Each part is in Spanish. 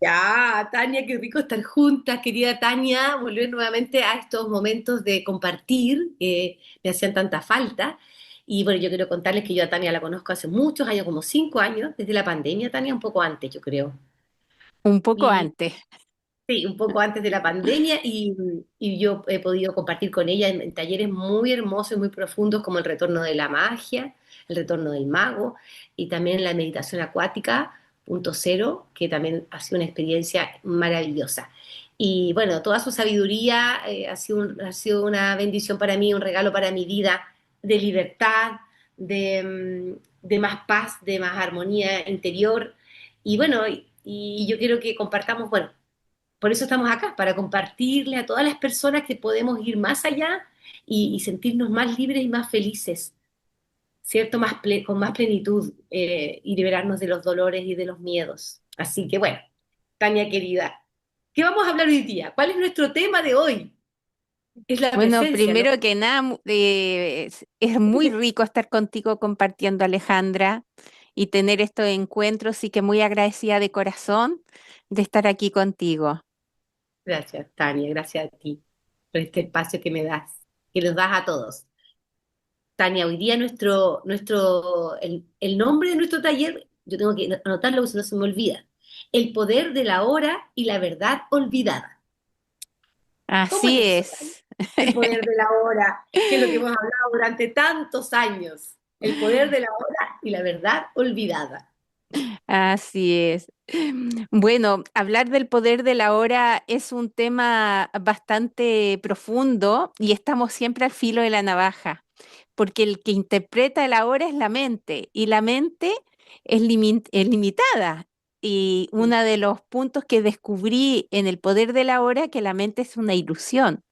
Ya, Tania, qué rico estar juntas, querida Tania, volver nuevamente a estos momentos de compartir que me hacían tanta falta. Y bueno, yo quiero contarles que yo a Tania la conozco hace muchos años, como 5 años, desde la pandemia, Tania, un poco antes, yo creo. Un poco Y antes. sí, un poco antes de la pandemia, y yo he podido compartir con ella en talleres muy hermosos y muy profundos, como el retorno de la magia, el retorno del mago, y también la meditación acuática punto cero, que también ha sido una experiencia maravillosa. Y bueno, toda su sabiduría ha sido una bendición para mí, un regalo para mi vida de libertad, de más paz, de más armonía interior. Y bueno, y yo quiero que compartamos, bueno, por eso estamos acá, para compartirle a todas las personas que podemos ir más allá y sentirnos más libres y más felices, ¿cierto? Con más plenitud, y liberarnos de los dolores y de los miedos. Así que bueno, Tania querida, ¿qué vamos a hablar hoy día? ¿Cuál es nuestro tema de hoy? Es la Bueno, presencia, ¿no? primero que nada, es muy rico estar contigo compartiendo, Alejandra, y tener estos encuentros, y que muy agradecida de corazón de estar aquí contigo. Gracias, Tania, gracias a ti por este espacio que me das, que nos das a todos. Tania, hoy día el nombre de nuestro taller, yo tengo que anotarlo porque si no se me olvida. El poder de la hora y la verdad olvidada. ¿Cómo es Así eso, Tania? es. El poder de la hora, que es lo que hemos hablado durante tantos años. El poder de la hora y la verdad olvidada. Así es. Bueno, hablar del poder de la hora es un tema bastante profundo y estamos siempre al filo de la navaja, porque el que interpreta la hora es la mente, y la mente es limitada. Y uno de los puntos que descubrí en el poder de la hora, que la mente es una ilusión.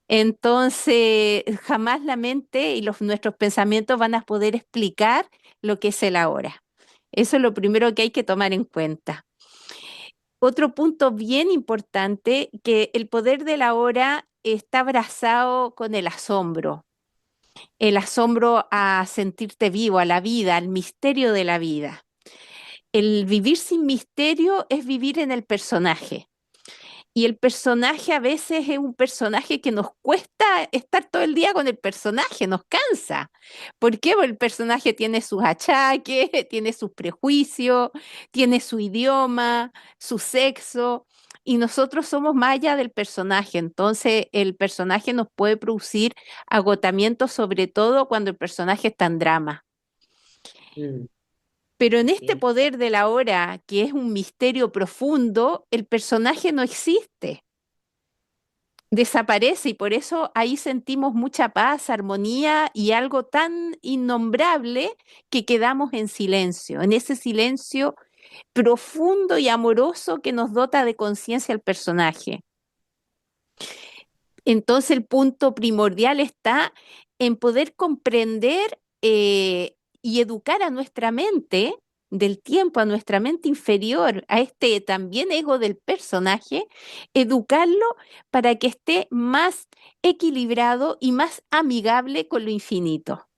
Entonces, jamás la mente y nuestros pensamientos van a poder explicar lo que es el ahora. Eso es lo primero que hay que tomar en cuenta. Otro punto bien importante, que el poder de la hora está abrazado con el asombro a sentirte vivo, a la vida, al misterio de la vida. El vivir sin misterio es vivir en el personaje. Y el personaje a veces es un personaje que nos cuesta estar todo el día con el personaje, nos cansa. ¿Por qué? Porque el personaje tiene sus achaques, tiene sus prejuicios, tiene su idioma, su sexo, y nosotros somos más allá del personaje. Entonces, el personaje nos puede producir agotamiento, sobre todo cuando el personaje está en drama. Mm, Pero en así este es. poder de la hora, que es un misterio profundo, el personaje no existe, desaparece, y por eso ahí sentimos mucha paz, armonía y algo tan innombrable que quedamos en silencio, en ese silencio profundo y amoroso que nos dota de conciencia el personaje. Entonces el punto primordial está en poder comprender y educar a nuestra mente del tiempo, a nuestra mente inferior, a este también ego del personaje, educarlo para que esté más equilibrado y más amigable con lo infinito.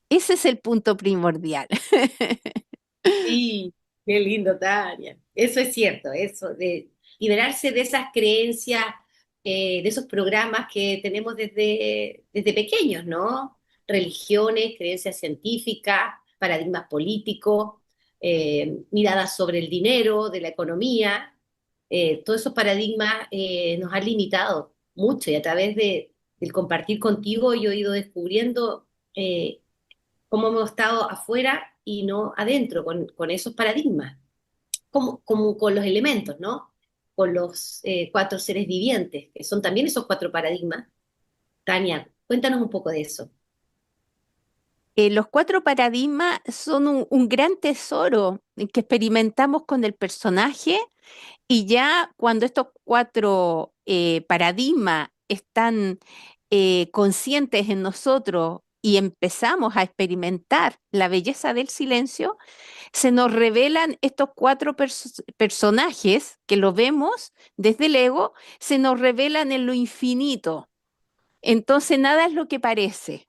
Ese es el punto primordial. Sí, qué lindo, Tania. Eso es cierto, eso de liberarse de esas creencias, de esos programas que tenemos desde pequeños, ¿no? Religiones, creencias científicas, paradigmas políticos, miradas sobre el dinero, de la economía. Todos esos paradigmas nos han limitado mucho, y a través del compartir contigo yo he ido descubriendo cómo hemos estado afuera y no adentro, con esos paradigmas, como con los elementos, ¿no? Con los cuatro seres vivientes, que son también esos cuatro paradigmas. Tania, cuéntanos un poco de eso. Los cuatro paradigmas son un gran tesoro que experimentamos con el personaje. Y ya cuando estos cuatro paradigmas están conscientes en nosotros y empezamos a experimentar la belleza del silencio, se nos revelan estos cuatro personajes que lo vemos desde el ego, se nos revelan en lo infinito. Entonces nada es lo que parece.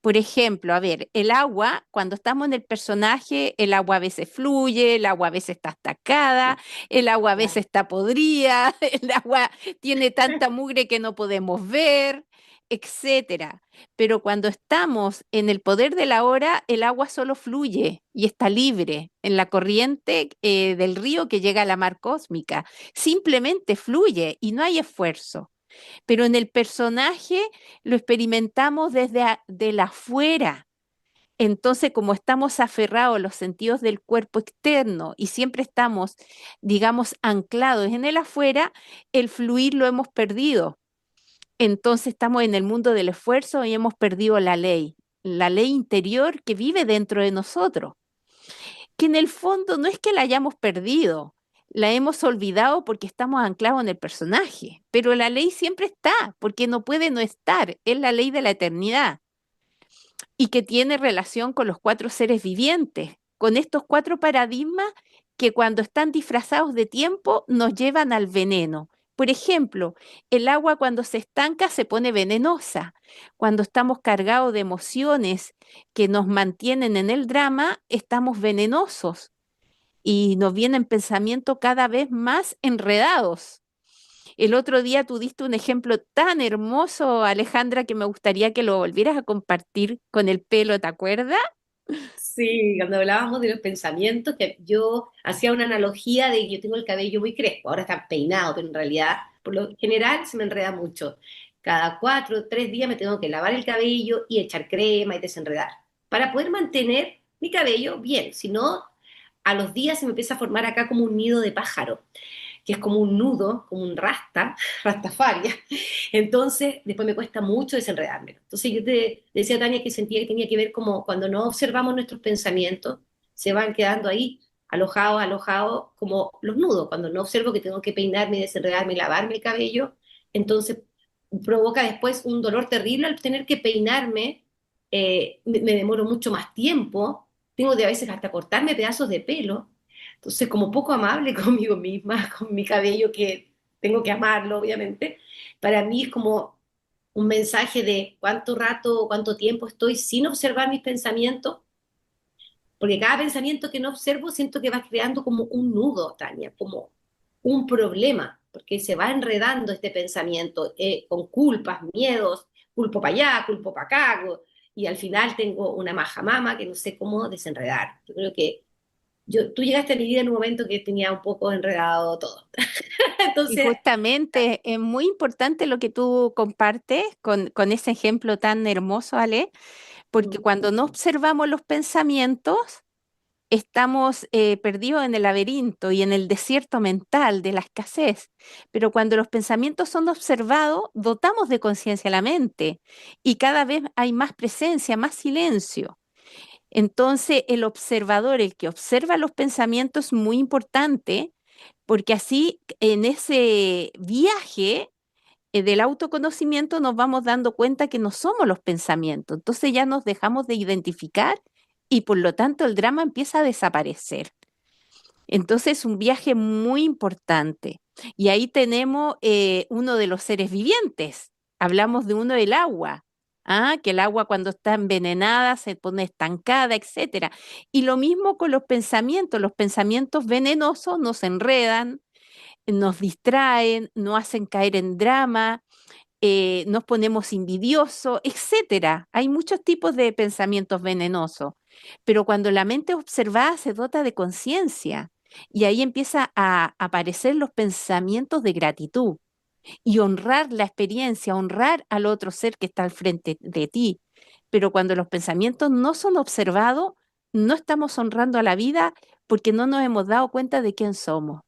Por ejemplo, a ver, el agua, cuando estamos en el personaje, el agua a veces fluye, el agua a veces está estancada, el agua a Claro. veces está podrida, el agua tiene tanta mugre que no podemos ver, etcétera. Pero cuando estamos en el poder de la hora, el agua solo fluye y está libre en la corriente del río que llega a la mar cósmica. Simplemente fluye y no hay esfuerzo. Pero en el personaje lo experimentamos desde de la afuera. Entonces, como estamos aferrados a los sentidos del cuerpo externo y siempre estamos, digamos, anclados en el afuera, el fluir lo hemos perdido. Entonces estamos en el mundo del esfuerzo y hemos perdido la ley interior que vive dentro de nosotros, que en el fondo no es que la hayamos perdido, la hemos olvidado porque estamos anclados en el personaje, pero la ley siempre está, porque no puede no estar, es la ley de la eternidad y que tiene relación con los cuatro seres vivientes, con estos cuatro paradigmas que cuando están disfrazados de tiempo nos llevan al veneno. Por ejemplo, el agua cuando se estanca se pone venenosa. Cuando estamos cargados de emociones que nos mantienen en el drama, estamos venenosos y nos vienen pensamientos cada vez más enredados. El otro día tú diste un ejemplo tan hermoso, Alejandra, que me gustaría que lo volvieras a compartir con el pelo, ¿te acuerdas? Sí, cuando hablábamos de los pensamientos, que yo hacía una analogía de que yo tengo el cabello muy crespo, ahora está peinado, pero en realidad, por lo general, se me enreda mucho. Cada 4 o 3 días me tengo que lavar el cabello y echar crema y desenredar, para poder mantener mi cabello bien. Si no, a los días se me empieza a formar acá como un nido de pájaro, que es como un nudo, como un rasta, rastafaria. Entonces, después me cuesta mucho desenredármelo. Entonces, yo te decía, Tania, que sentía que tenía que ver como cuando no observamos nuestros pensamientos, se van quedando ahí alojados, alojados, como los nudos. Cuando no observo que tengo que peinarme, desenredarme, lavarme el cabello, entonces provoca después un dolor terrible al tener que peinarme, me demoro mucho más tiempo, tengo de a veces hasta cortarme pedazos de pelo, entonces, como poco amable conmigo misma, con mi cabello, que tengo que amarlo, obviamente, para mí es como un mensaje de cuánto rato, cuánto tiempo estoy sin observar mis pensamientos, porque cada pensamiento que no observo siento que va creando como un nudo, Tania, como un problema, porque se va enredando este pensamiento con culpas, miedos, culpo para allá, culpo para acá, y al final tengo una maja mama que no sé cómo desenredar. Yo creo que tú llegaste a mi vida en un momento que tenía un poco enredado todo. Y Entonces, justamente es muy importante lo que tú compartes con ese ejemplo tan hermoso, Ale, porque mm, cuando no observamos los pensamientos, estamos perdidos en el laberinto y en el desierto mental de la escasez. Pero cuando los pensamientos son observados, dotamos de conciencia la mente y cada vez hay más presencia, más silencio. Entonces, el observador, el que observa los pensamientos, es muy importante porque así en ese viaje del autoconocimiento nos vamos dando cuenta que no somos los pensamientos. Entonces ya nos dejamos de identificar y por lo tanto el drama empieza a desaparecer. Entonces es un viaje muy importante. Y ahí tenemos uno de los seres vivientes. Hablamos de uno del agua. Ah, que el agua cuando está envenenada se pone estancada, etcétera. Y lo mismo con los pensamientos venenosos nos enredan, nos distraen, nos hacen caer en drama, nos ponemos envidiosos, etcétera. Hay muchos tipos de pensamientos venenosos, pero cuando la mente observada se dota de conciencia y ahí empieza a aparecer los pensamientos de gratitud y honrar la experiencia, honrar al otro ser que está al frente de ti. Pero cuando los pensamientos no son observados, no estamos honrando a la vida porque no nos hemos dado cuenta de quién somos.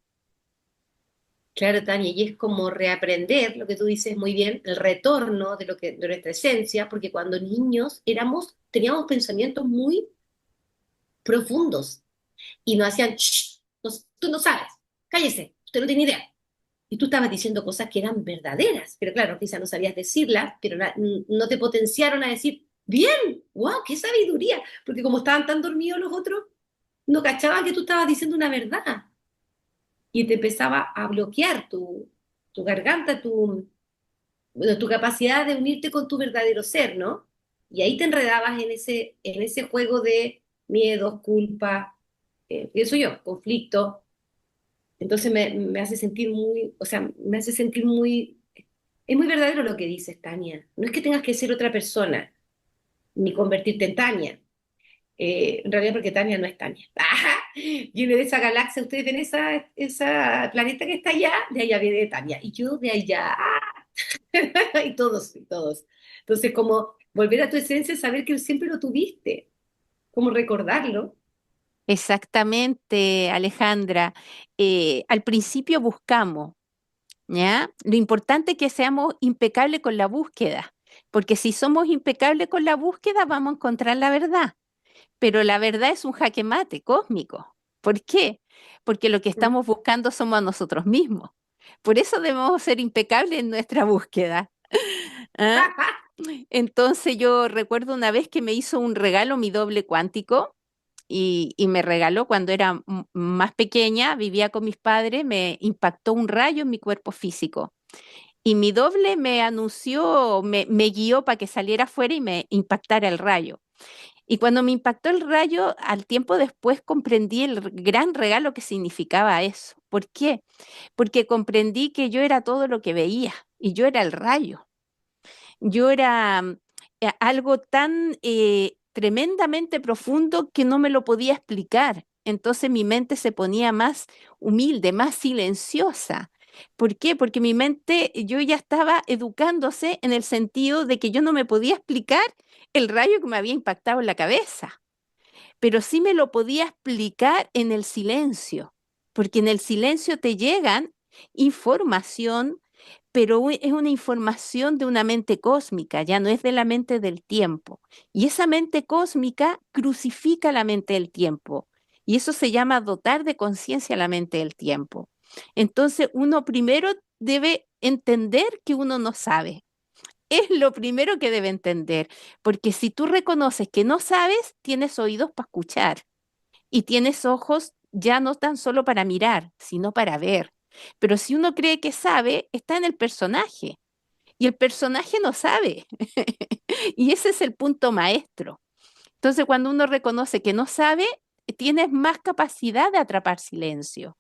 claro, Tania, y es como reaprender lo que tú dices muy bien, el retorno de lo que de nuestra esencia, porque cuando niños teníamos pensamientos muy profundos y nos hacían, "Shh, tú no sabes, cállese, usted no tiene idea". Y tú estabas diciendo cosas que eran verdaderas, pero claro, quizás no sabías decirlas, pero no te potenciaron a decir, bien, wow, qué sabiduría, porque como estaban tan dormidos los otros, no cachaban que tú estabas diciendo una verdad y te empezaba a bloquear tu garganta, bueno, tu capacidad de unirte con tu verdadero ser, ¿no? Y ahí te enredabas en ese juego de miedos, culpa, pienso yo, conflicto. Entonces me hace sentir muy, o sea, me hace sentir muy, es muy verdadero lo que dices, Tania. No es que tengas que ser otra persona, ni convertirte en Tania. En realidad porque Tania no es Tania. Viene de esa galaxia, ustedes ven esa planeta que está allá, de allá viene Tania. Y yo de allá. Y todos, y todos. Entonces, como volver a tu esencia, saber que siempre lo tuviste, como recordarlo. Exactamente, Alejandra. Al principio buscamos, ¿ya? Lo importante es que seamos impecables con la búsqueda, porque si somos impecables con la búsqueda, vamos a encontrar la verdad. Pero la verdad es un jaque mate cósmico. ¿Por qué? Porque lo que estamos buscando somos a nosotros mismos. Por eso debemos ser impecables en nuestra búsqueda. ¿Ah? Entonces yo recuerdo una vez que me hizo un regalo mi doble cuántico y me regaló cuando era más pequeña, vivía con mis padres, me impactó un rayo en mi cuerpo físico. Y mi doble me anunció, me guió para que saliera afuera y me impactara el rayo. Y cuando me impactó el rayo, al tiempo después comprendí el gran regalo que significaba eso. ¿Por qué? Porque comprendí que yo era todo lo que veía y yo era el rayo. Yo era algo tan tremendamente profundo que no me lo podía explicar. Entonces mi mente se ponía más humilde, más silenciosa. ¿Por qué? Porque mi mente, yo ya estaba educándose en el sentido de que yo no me podía explicar el rayo que me había impactado en la cabeza, pero sí me lo podía explicar en el silencio, porque en el silencio te llegan información, pero es una información de una mente cósmica, ya no es de la mente del tiempo. Y esa mente cósmica crucifica la mente del tiempo. Y eso se llama dotar de conciencia a la mente del tiempo. Entonces, uno primero debe entender que uno no sabe. Es lo primero que debe entender, porque si tú reconoces que no sabes, tienes oídos para escuchar y tienes ojos ya no tan solo para mirar, sino para ver. Pero si uno cree que sabe, está en el personaje y el personaje no sabe. Y ese es el punto maestro. Entonces, cuando uno reconoce que no sabe, tienes más capacidad de atrapar silencio,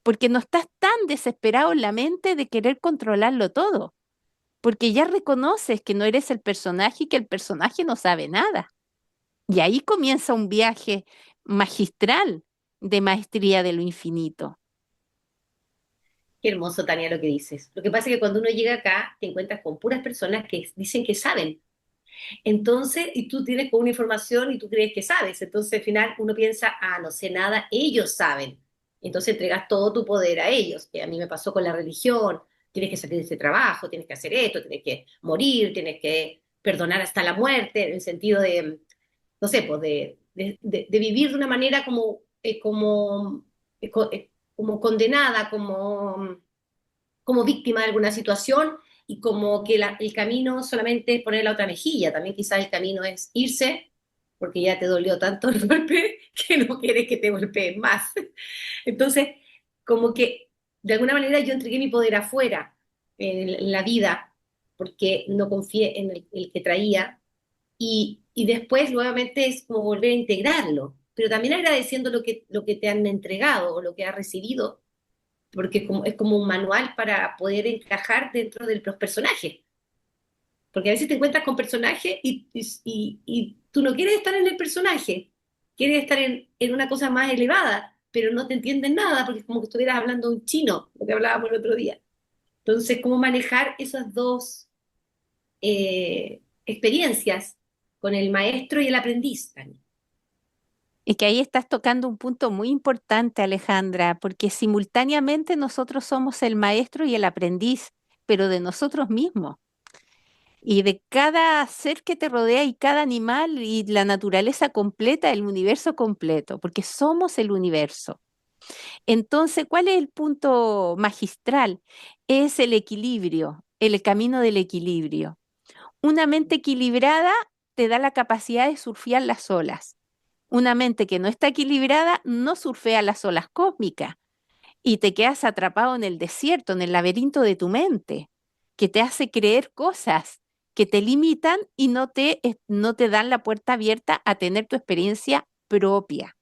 porque no estás tan desesperado en la mente de querer controlarlo todo, porque ya reconoces que no eres el personaje y que el personaje no sabe nada. Y ahí comienza un viaje magistral de maestría de lo infinito. Qué hermoso, Tania, lo que dices. Lo que pasa es que cuando uno llega acá, te encuentras con puras personas que dicen que saben. Entonces, y tú tienes con una información y tú crees que sabes. Entonces, al final, uno piensa, ah, no sé nada, ellos saben. Entonces, entregas todo tu poder a ellos. Que a mí me pasó con la religión. Tienes que salir de ese trabajo, tienes que hacer esto, tienes que morir, tienes que perdonar hasta la muerte, en el sentido de, no sé, pues de vivir de una manera como, como condenada, como víctima de alguna situación y como que el camino solamente es poner la otra mejilla, también quizás el camino es irse porque ya te dolió tanto el golpe que no quieres que te golpeen más. Entonces, como que de alguna manera yo entregué mi poder afuera en la vida porque no confié en el que traía y después nuevamente es como volver a integrarlo, pero también agradeciendo lo que te han entregado o lo que has recibido porque es como un manual para poder encajar dentro de los personajes. Porque a veces te encuentras con personajes y tú no quieres estar en el personaje, quieres estar en una cosa más elevada, pero no te entienden nada porque es como que estuvieras hablando un chino, lo que hablábamos el otro día. Entonces, ¿cómo manejar esas dos experiencias con el maestro y el aprendiz, Tania? Y que ahí estás tocando un punto muy importante, Alejandra, porque simultáneamente nosotros somos el maestro y el aprendiz, pero de nosotros mismos y de cada ser que te rodea y cada animal y la naturaleza completa, el universo completo, porque somos el universo. Entonces, ¿cuál es el punto magistral? Es el equilibrio, el camino del equilibrio. Una mente equilibrada te da la capacidad de surfear las olas. Una mente que no está equilibrada no surfea las olas cósmicas y te quedas atrapado en el desierto, en el laberinto de tu mente, que te hace creer cosas que te limitan y no te dan la puerta abierta a tener tu experiencia propia.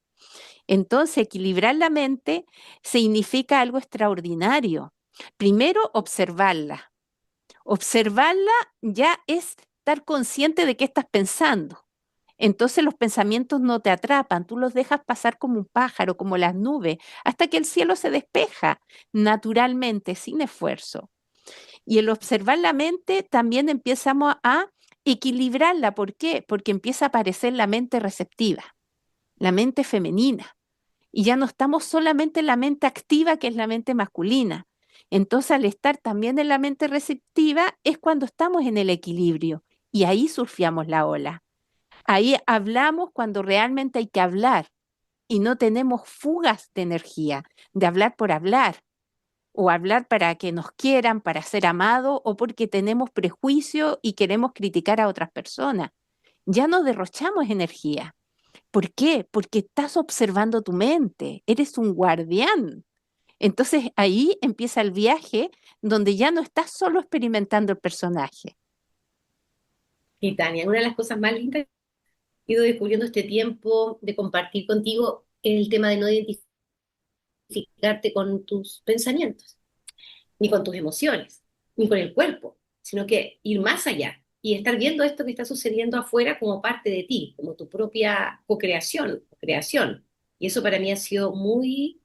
Entonces, equilibrar la mente significa algo extraordinario. Primero, observarla. Observarla ya es estar consciente de qué estás pensando. Entonces los pensamientos no te atrapan, tú los dejas pasar como un pájaro, como las nubes, hasta que el cielo se despeja naturalmente, sin esfuerzo. Y el observar la mente también empezamos a equilibrarla. ¿Por qué? Porque empieza a aparecer la mente receptiva, la mente femenina. Y ya no estamos solamente en la mente activa, que es la mente masculina. Entonces, al estar también en la mente receptiva, es cuando estamos en el equilibrio. Y ahí surfeamos la ola. Ahí hablamos cuando realmente hay que hablar y no tenemos fugas de energía, de hablar por hablar, o hablar para que nos quieran, para ser amados, o porque tenemos prejuicio y queremos criticar a otras personas. Ya no derrochamos energía. ¿Por qué? Porque estás observando tu mente, eres un guardián. Entonces ahí empieza el viaje donde ya no estás solo experimentando el personaje. Y Tania, una de las cosas más lindas que he ido descubriendo este tiempo de compartir contigo es el tema de no identificarte con tus pensamientos, ni con tus emociones, ni con el cuerpo, sino que ir más allá y estar viendo esto que está sucediendo afuera como parte de ti, como tu propia creación. Y eso para mí ha sido muy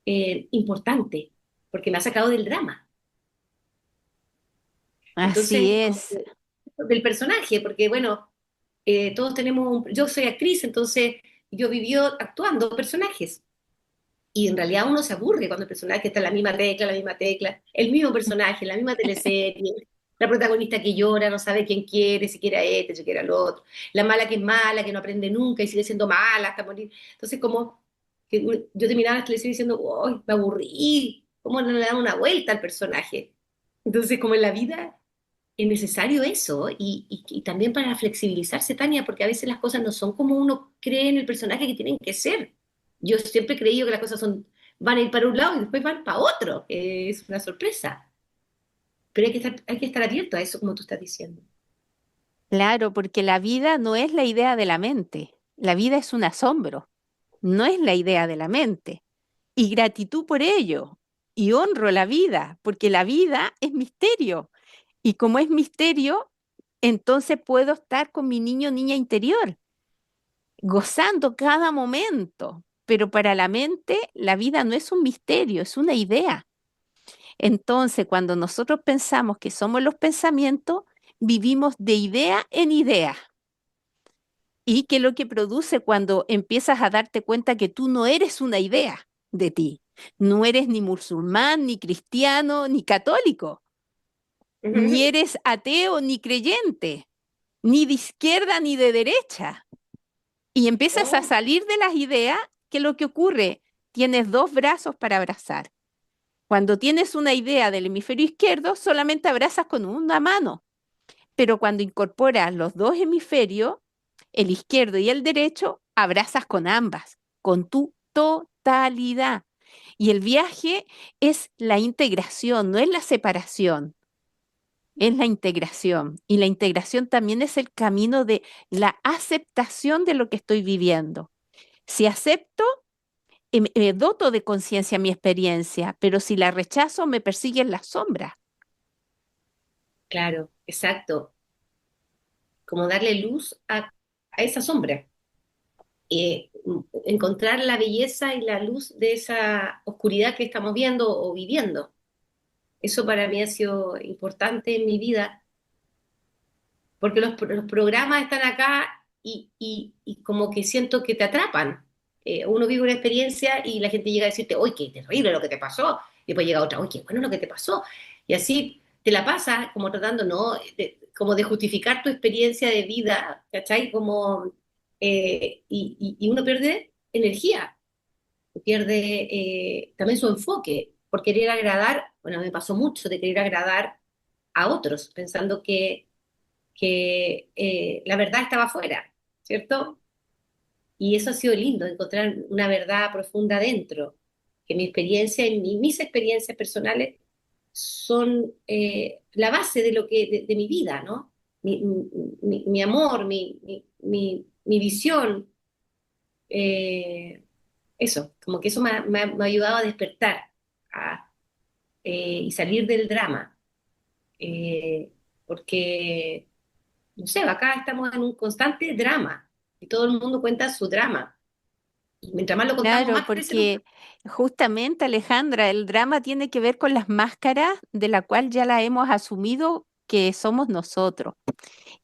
importante, porque me ha sacado del drama. Así Entonces, como es. del personaje, porque bueno, todos tenemos, yo soy actriz, entonces yo vivió actuando personajes. Y en realidad uno se aburre cuando el personaje está en la misma tecla, el mismo personaje, la misma teleserie, la protagonista que llora, no sabe quién quiere, si quiere a este, si quiere al otro, la mala que es mala, que no aprende nunca y sigue siendo mala hasta morir. Entonces como que yo terminaba la teleserie diciendo, uy, me aburrí, ¿cómo no le dan una vuelta al personaje? Entonces como en la vida es necesario eso y también para flexibilizarse, Tania, porque a veces las cosas no son como uno cree en el personaje que tienen que ser. Yo siempre he creído que las cosas van a ir para un lado y después van para otro, que es una sorpresa. Pero hay que estar abierto a eso, como tú estás diciendo. Claro, porque la vida no es la idea de la mente, la vida es un asombro, no es la idea de la mente. Y gratitud por ello. Y honro la vida, porque la vida es misterio. Y como es misterio, entonces puedo estar con mi niño o niña interior, gozando cada momento. Pero para la mente, la vida no es un misterio, es una idea. Entonces, cuando nosotros pensamos que somos los pensamientos, vivimos de idea en idea. Y que lo que produce cuando empiezas a darte cuenta que tú no eres una idea de ti, no eres ni musulmán, ni cristiano, ni católico, ni Ujú. eres ateo, ni creyente, ni de izquierda, ni de derecha. Y empiezas a Oh, salir de las ideas, ¿qué es lo que ocurre? Tienes dos brazos para abrazar. Cuando tienes una idea del hemisferio izquierdo, solamente abrazas con una mano, pero cuando incorporas los dos hemisferios, el izquierdo y el derecho, abrazas con ambas, con tu totalidad. Y el viaje es la integración, no es la separación, es la integración. Y la integración también es el camino de la aceptación de lo que estoy viviendo. Si acepto, me doto de conciencia mi experiencia, pero si la rechazo, me persiguen las sombras. claro, exacto. Como darle luz a esa sombra. Encontrar la belleza y la luz de esa oscuridad que estamos viendo o viviendo. Eso para mí ha sido importante en mi vida, porque los programas están acá y como que siento que te atrapan. Uno vive una experiencia y la gente llega a decirte, ¡oye, qué terrible lo que te pasó! Y después llega otra, ¡oye, qué bueno lo que te pasó! Y así te la pasas como tratando, ¿no? Como de justificar tu experiencia de vida, ¿cachai? Como, y uno pierde energía, pierde también su enfoque por querer agradar, bueno, me pasó mucho de querer agradar a otros, pensando que la verdad estaba afuera, ¿cierto? Y eso ha sido lindo, encontrar una verdad profunda dentro, que mi experiencia y mis experiencias personales son la base de lo de mi vida, ¿no? mi amor, mi visión, eso, como que eso me ha ayudado a despertar a, y salir del drama, eh, porque, no sé, acá estamos en un constante drama y todo el mundo cuenta su drama. Y mientras más lo contamos, Claro, más crece el drama. porque justamente, Alejandra, el drama tiene que ver con las máscaras de la cual ya la hemos asumido que somos nosotros.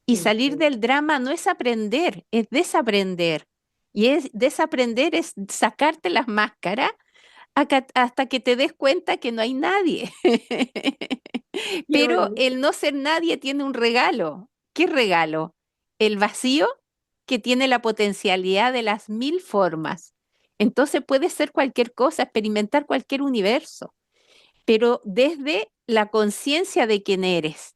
Y salir del drama no es aprender, es desaprender. Y es desaprender es sacarte las máscaras hasta que te des cuenta que no hay nadie. Qué Pero bonito. el no ser nadie tiene un regalo. ¿Qué regalo? El vacío que tiene la potencialidad de las mil formas. Entonces puede ser cualquier cosa, experimentar cualquier universo, pero desde la conciencia de quién eres.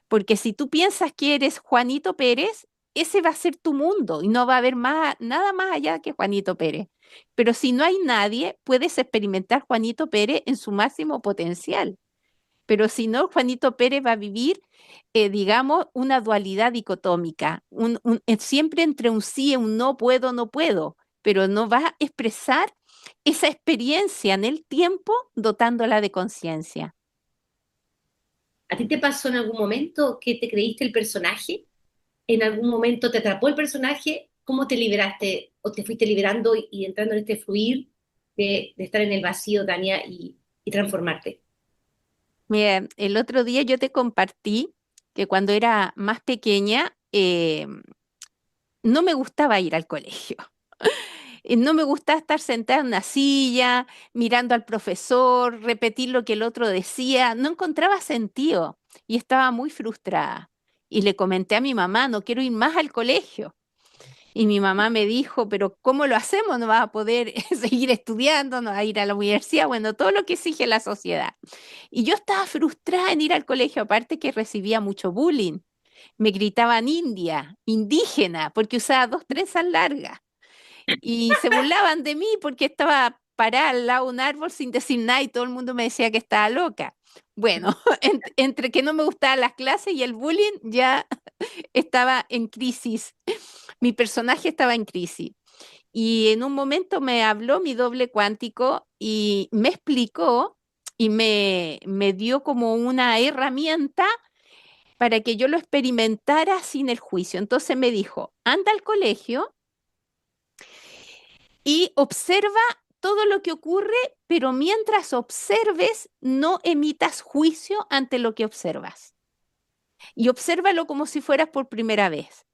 Porque si tú piensas que eres Juanito Pérez, ese va a ser tu mundo y no va a haber más, nada más allá que Juanito Pérez. Pero si no hay nadie, puedes experimentar Juanito Pérez en su máximo potencial. Pero si no, Juanito Pérez va a vivir, digamos, una dualidad dicotómica, siempre entre un sí y un no puedo, no puedo, pero no va a expresar esa experiencia en el tiempo dotándola de conciencia. ¿A ti te pasó en algún momento que te creíste el personaje? ¿En algún momento te atrapó el personaje? ¿Cómo te liberaste o te fuiste liberando y entrando en este fluir de estar en el vacío, Tania, y transformarte? Mira, el otro día yo te compartí que cuando era más pequeña no me gustaba ir al colegio. No me gustaba estar sentada en una silla, mirando al profesor, repetir lo que el otro decía. No encontraba sentido y estaba muy frustrada. Y le comenté a mi mamá, no quiero ir más al colegio. Y mi mamá me dijo, pero ¿cómo lo hacemos? No vas a poder seguir estudiando, no vas a ir a la universidad, bueno, todo lo que exige la sociedad. Y yo estaba frustrada en ir al colegio, aparte que recibía mucho bullying. Me gritaban india, indígena, porque usaba dos trenzas largas. Y se burlaban de mí porque estaba parada al lado de un árbol sin decir nada y todo el mundo me decía que estaba loca. Bueno, entre que no me gustaban las clases y el bullying, ya estaba en crisis. Mi personaje estaba en crisis. Y en un momento me habló mi doble cuántico y me explicó y me dio como una herramienta para que yo lo experimentara sin el juicio. Entonces me dijo, anda al colegio y observa todo lo que ocurre, pero mientras observes, no emitas juicio ante lo que observas. Y obsérvalo como si fueras por primera vez.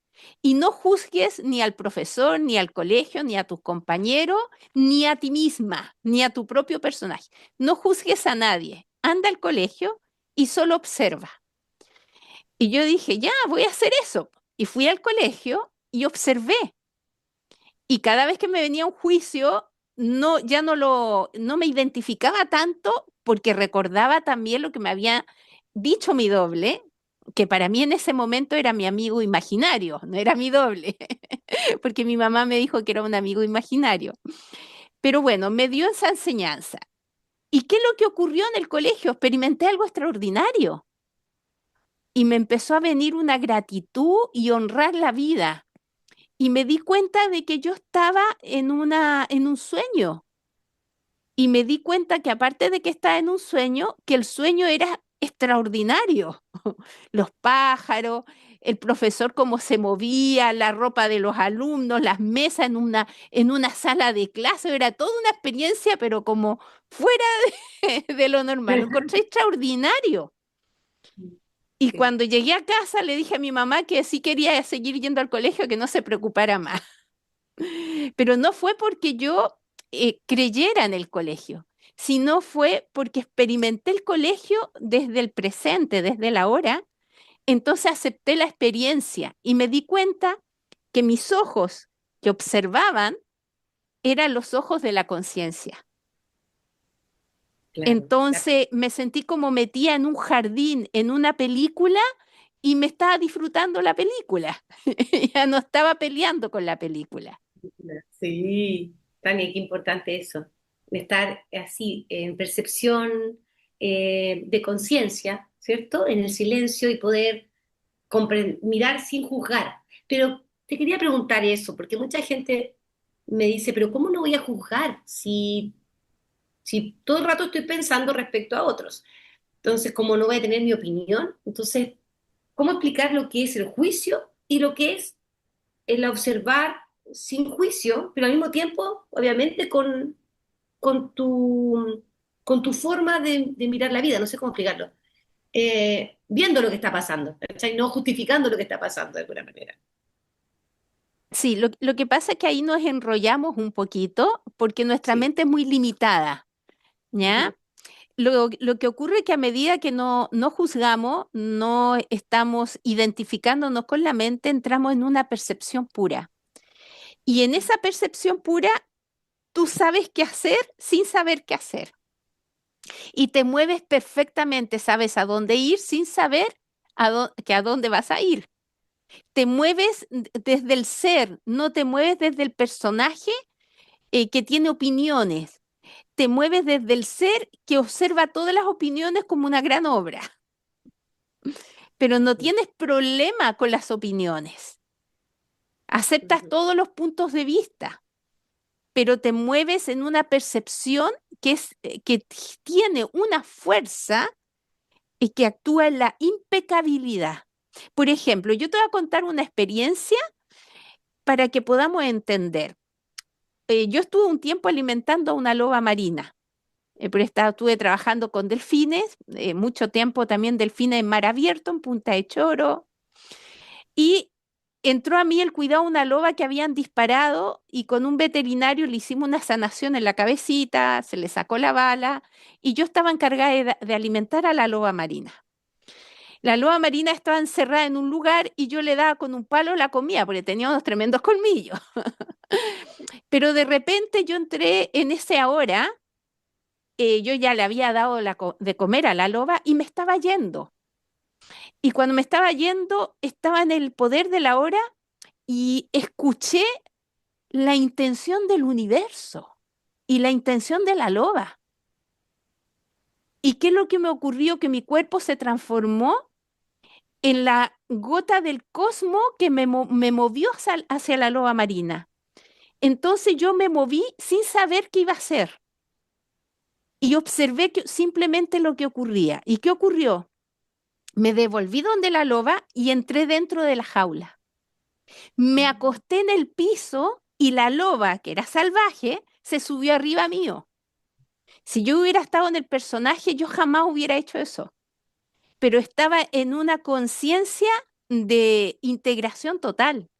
Y no juzgues ni al profesor, ni al colegio, ni a tus compañeros, ni a ti misma, ni a tu propio personaje. No juzgues a nadie. Anda al colegio y solo observa. Y yo dije, ya, voy a hacer eso. Y fui al colegio y observé. Y cada vez que me venía un juicio, no, ya no me identificaba tanto porque recordaba también lo que me había dicho mi doble, que para mí en ese momento era mi amigo imaginario, no era mi doble, porque mi mamá me dijo que era un amigo imaginario. Pero bueno, me dio esa enseñanza. ¿Y qué es lo que ocurrió en el colegio? Experimenté algo extraordinario y me empezó a venir una gratitud y honrar la vida. Y me di cuenta de que yo estaba en un sueño. Y me di cuenta que aparte de que estaba en un sueño, que el sueño era extraordinario. Los pájaros, el profesor cómo se movía, la ropa de los alumnos, las mesas en una sala de clase, era toda una experiencia, pero como fuera de lo normal. Lo encontré extraordinario. Y Sí. cuando llegué a casa le dije a mi mamá que sí quería seguir yendo al colegio, que no se preocupara más. Pero no fue porque yo creyera en el colegio, sino fue porque experimenté el colegio desde el presente, desde la hora. Entonces acepté la experiencia y me di cuenta que mis ojos que observaban eran los ojos de la conciencia. Claro, claro. Entonces me sentí como metida en un jardín, en una película, y me estaba disfrutando la película. Ya no estaba peleando con la película. Sí, Tania, qué importante eso, de estar así en percepción de conciencia, ¿cierto? En el silencio y poder mirar sin juzgar. Pero te quería preguntar eso, porque mucha gente me dice, pero ¿cómo no voy a juzgar si todo el rato estoy pensando respecto a otros? Entonces, ¿cómo no voy a tener mi opinión? Entonces, ¿cómo explicar lo que es el juicio y lo que es el observar sin juicio, pero al mismo tiempo, obviamente, con tu, con tu forma de mirar la vida? No sé cómo explicarlo. Viendo lo que está pasando, ¿cachai? No justificando lo que está pasando de alguna manera. Sí, lo que pasa es que ahí nos enrollamos un poquito porque nuestra Sí. mente es muy limitada, Ujú, ¿ya? Lo que ocurre es que a medida que no juzgamos, no estamos identificándonos con la mente, entramos en una percepción pura. Y en esa percepción pura, tú sabes qué hacer sin saber qué hacer. Y te mueves perfectamente, sabes a dónde ir sin saber que a dónde vas a ir. Te mueves desde el ser, no te mueves desde el personaje que tiene opiniones. Te mueves desde el ser que observa todas las opiniones como una gran obra, pero no tienes problema con las opiniones. Aceptas ujú, todos los puntos de vista, pero te mueves en una percepción que tiene una fuerza y que actúa en la impecabilidad. Por ejemplo, yo te voy a contar una experiencia para que podamos entender. Yo estuve un tiempo alimentando a una loba marina. Estuve trabajando con delfines, mucho tiempo también delfines en mar abierto, en Punta de Choro, y entró a mí el cuidado de una loba que habían disparado y con un veterinario le hicimos una sanación en la cabecita, se le sacó la bala y yo estaba encargada de alimentar a la loba marina. La loba marina estaba encerrada en un lugar y yo le daba con un palo la comida porque tenía unos tremendos colmillos. Pero de repente yo entré en ese ahora, yo ya le había dado de comer a la loba y me estaba yendo. Y cuando me estaba yendo, estaba en el poder de la hora y escuché la intención del universo y la intención de la loba. ¿Y qué es lo que me ocurrió? Que mi cuerpo se transformó en la gota del cosmos que me movió hacia la loba marina. Entonces yo me moví sin saber qué iba a hacer y observé simplemente lo que ocurría. ¿Y qué ocurrió? Me devolví donde la loba y entré dentro de la jaula. Me acosté en el piso y la loba, que era salvaje, se subió arriba mío. Si yo hubiera estado en el personaje, yo jamás hubiera hecho eso, pero estaba en una conciencia de integración total.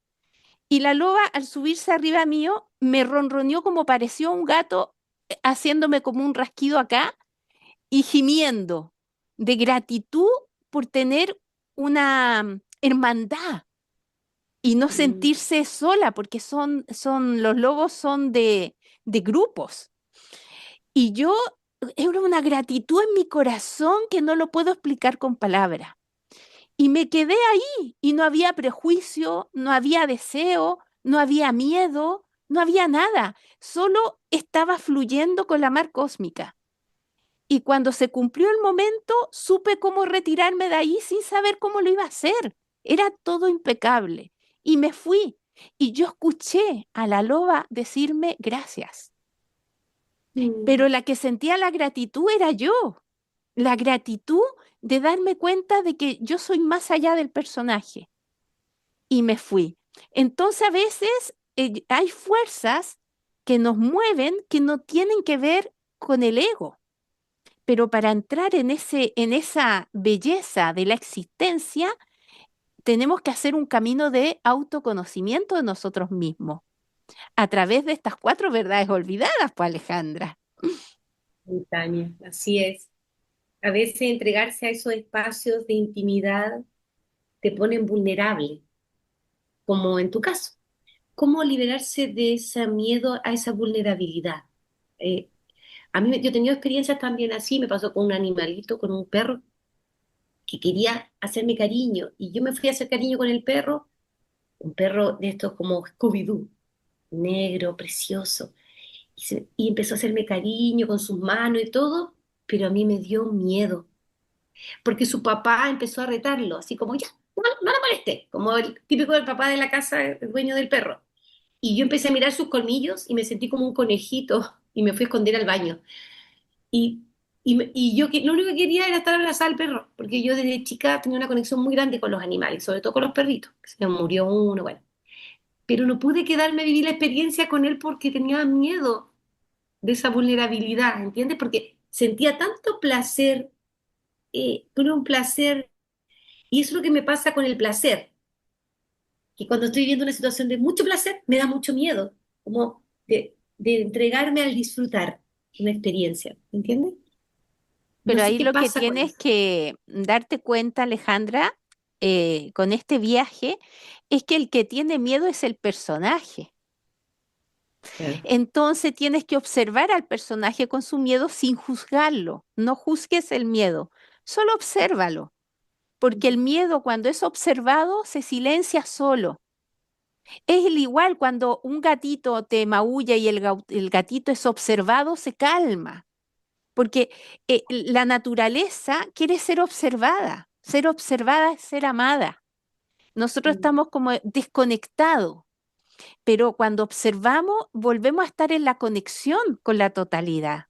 Y la loba, al subirse arriba mío, me ronroneó como pareció un gato, haciéndome como un rasquido acá y gimiendo de gratitud por tener una hermandad y no mm, sentirse sola, porque los lobos son de grupos. Y yo, era una gratitud en mi corazón que no lo puedo explicar con palabras. Y me quedé ahí y no había prejuicio, no había deseo, no había miedo, no había nada. Solo estaba fluyendo con la mar cósmica. Y cuando se cumplió el momento, supe cómo retirarme de ahí sin saber cómo lo iba a hacer. Era todo impecable. Y me fui. Y yo escuché a la loba decirme gracias. mm, Pero la que sentía la gratitud era yo. La gratitud de darme cuenta de que yo soy más allá del personaje. Y me fui. Entonces a veces hay fuerzas que nos mueven que no tienen que ver con el ego, pero para entrar en esa belleza de la existencia, tenemos que hacer un camino de autoconocimiento de nosotros mismos, a través de estas cuatro verdades olvidadas, pues Alejandra. Tania, así es. A veces entregarse a esos espacios de intimidad te ponen vulnerable, como en tu caso. ¿Cómo liberarse de ese miedo a esa vulnerabilidad? Eh, yo he tenido experiencias también así, me pasó con un animalito, con un perro que quería hacerme cariño y yo me fui a hacer cariño con el perro, un perro de estos como Scooby-Doo, negro, precioso, y empezó a hacerme cariño con sus manos y todo, pero a mí me dio miedo, porque su papá empezó a retarlo, así como ya. no la molesté, como el típico del papá de la casa, el dueño del perro. Y yo empecé a mirar sus colmillos y me sentí como un conejito y me fui a esconder al baño. Y, y yo lo único que quería era estar abrazada al perro, porque yo desde chica tenía una conexión muy grande con los animales, sobre todo con los perritos. Se me murió uno, bueno. Pero no pude quedarme a vivir la experiencia con él porque tenía miedo de esa vulnerabilidad, ¿entiendes? Porque sentía tanto placer, pero un placer, y eso es lo que me pasa con el placer, que cuando estoy viviendo una situación de mucho placer, me da mucho miedo, como de entregarme al disfrutar una experiencia, ¿entiendes? No Pero sé ahí qué lo que pasa con tienes eso. que darte cuenta, Alejandra, con este viaje, es que el que tiene miedo es el personaje. Claro. Entonces tienes que observar al personaje con su miedo sin juzgarlo. No juzgues el miedo, solo obsérvalo, porque el miedo cuando es observado se silencia solo. Es el igual cuando un gatito te maulla y el gatito es observado, se calma, porque la naturaleza quiere ser observada es ser amada. Nosotros Mm. estamos como desconectados, pero cuando observamos volvemos a estar en la conexión con la totalidad.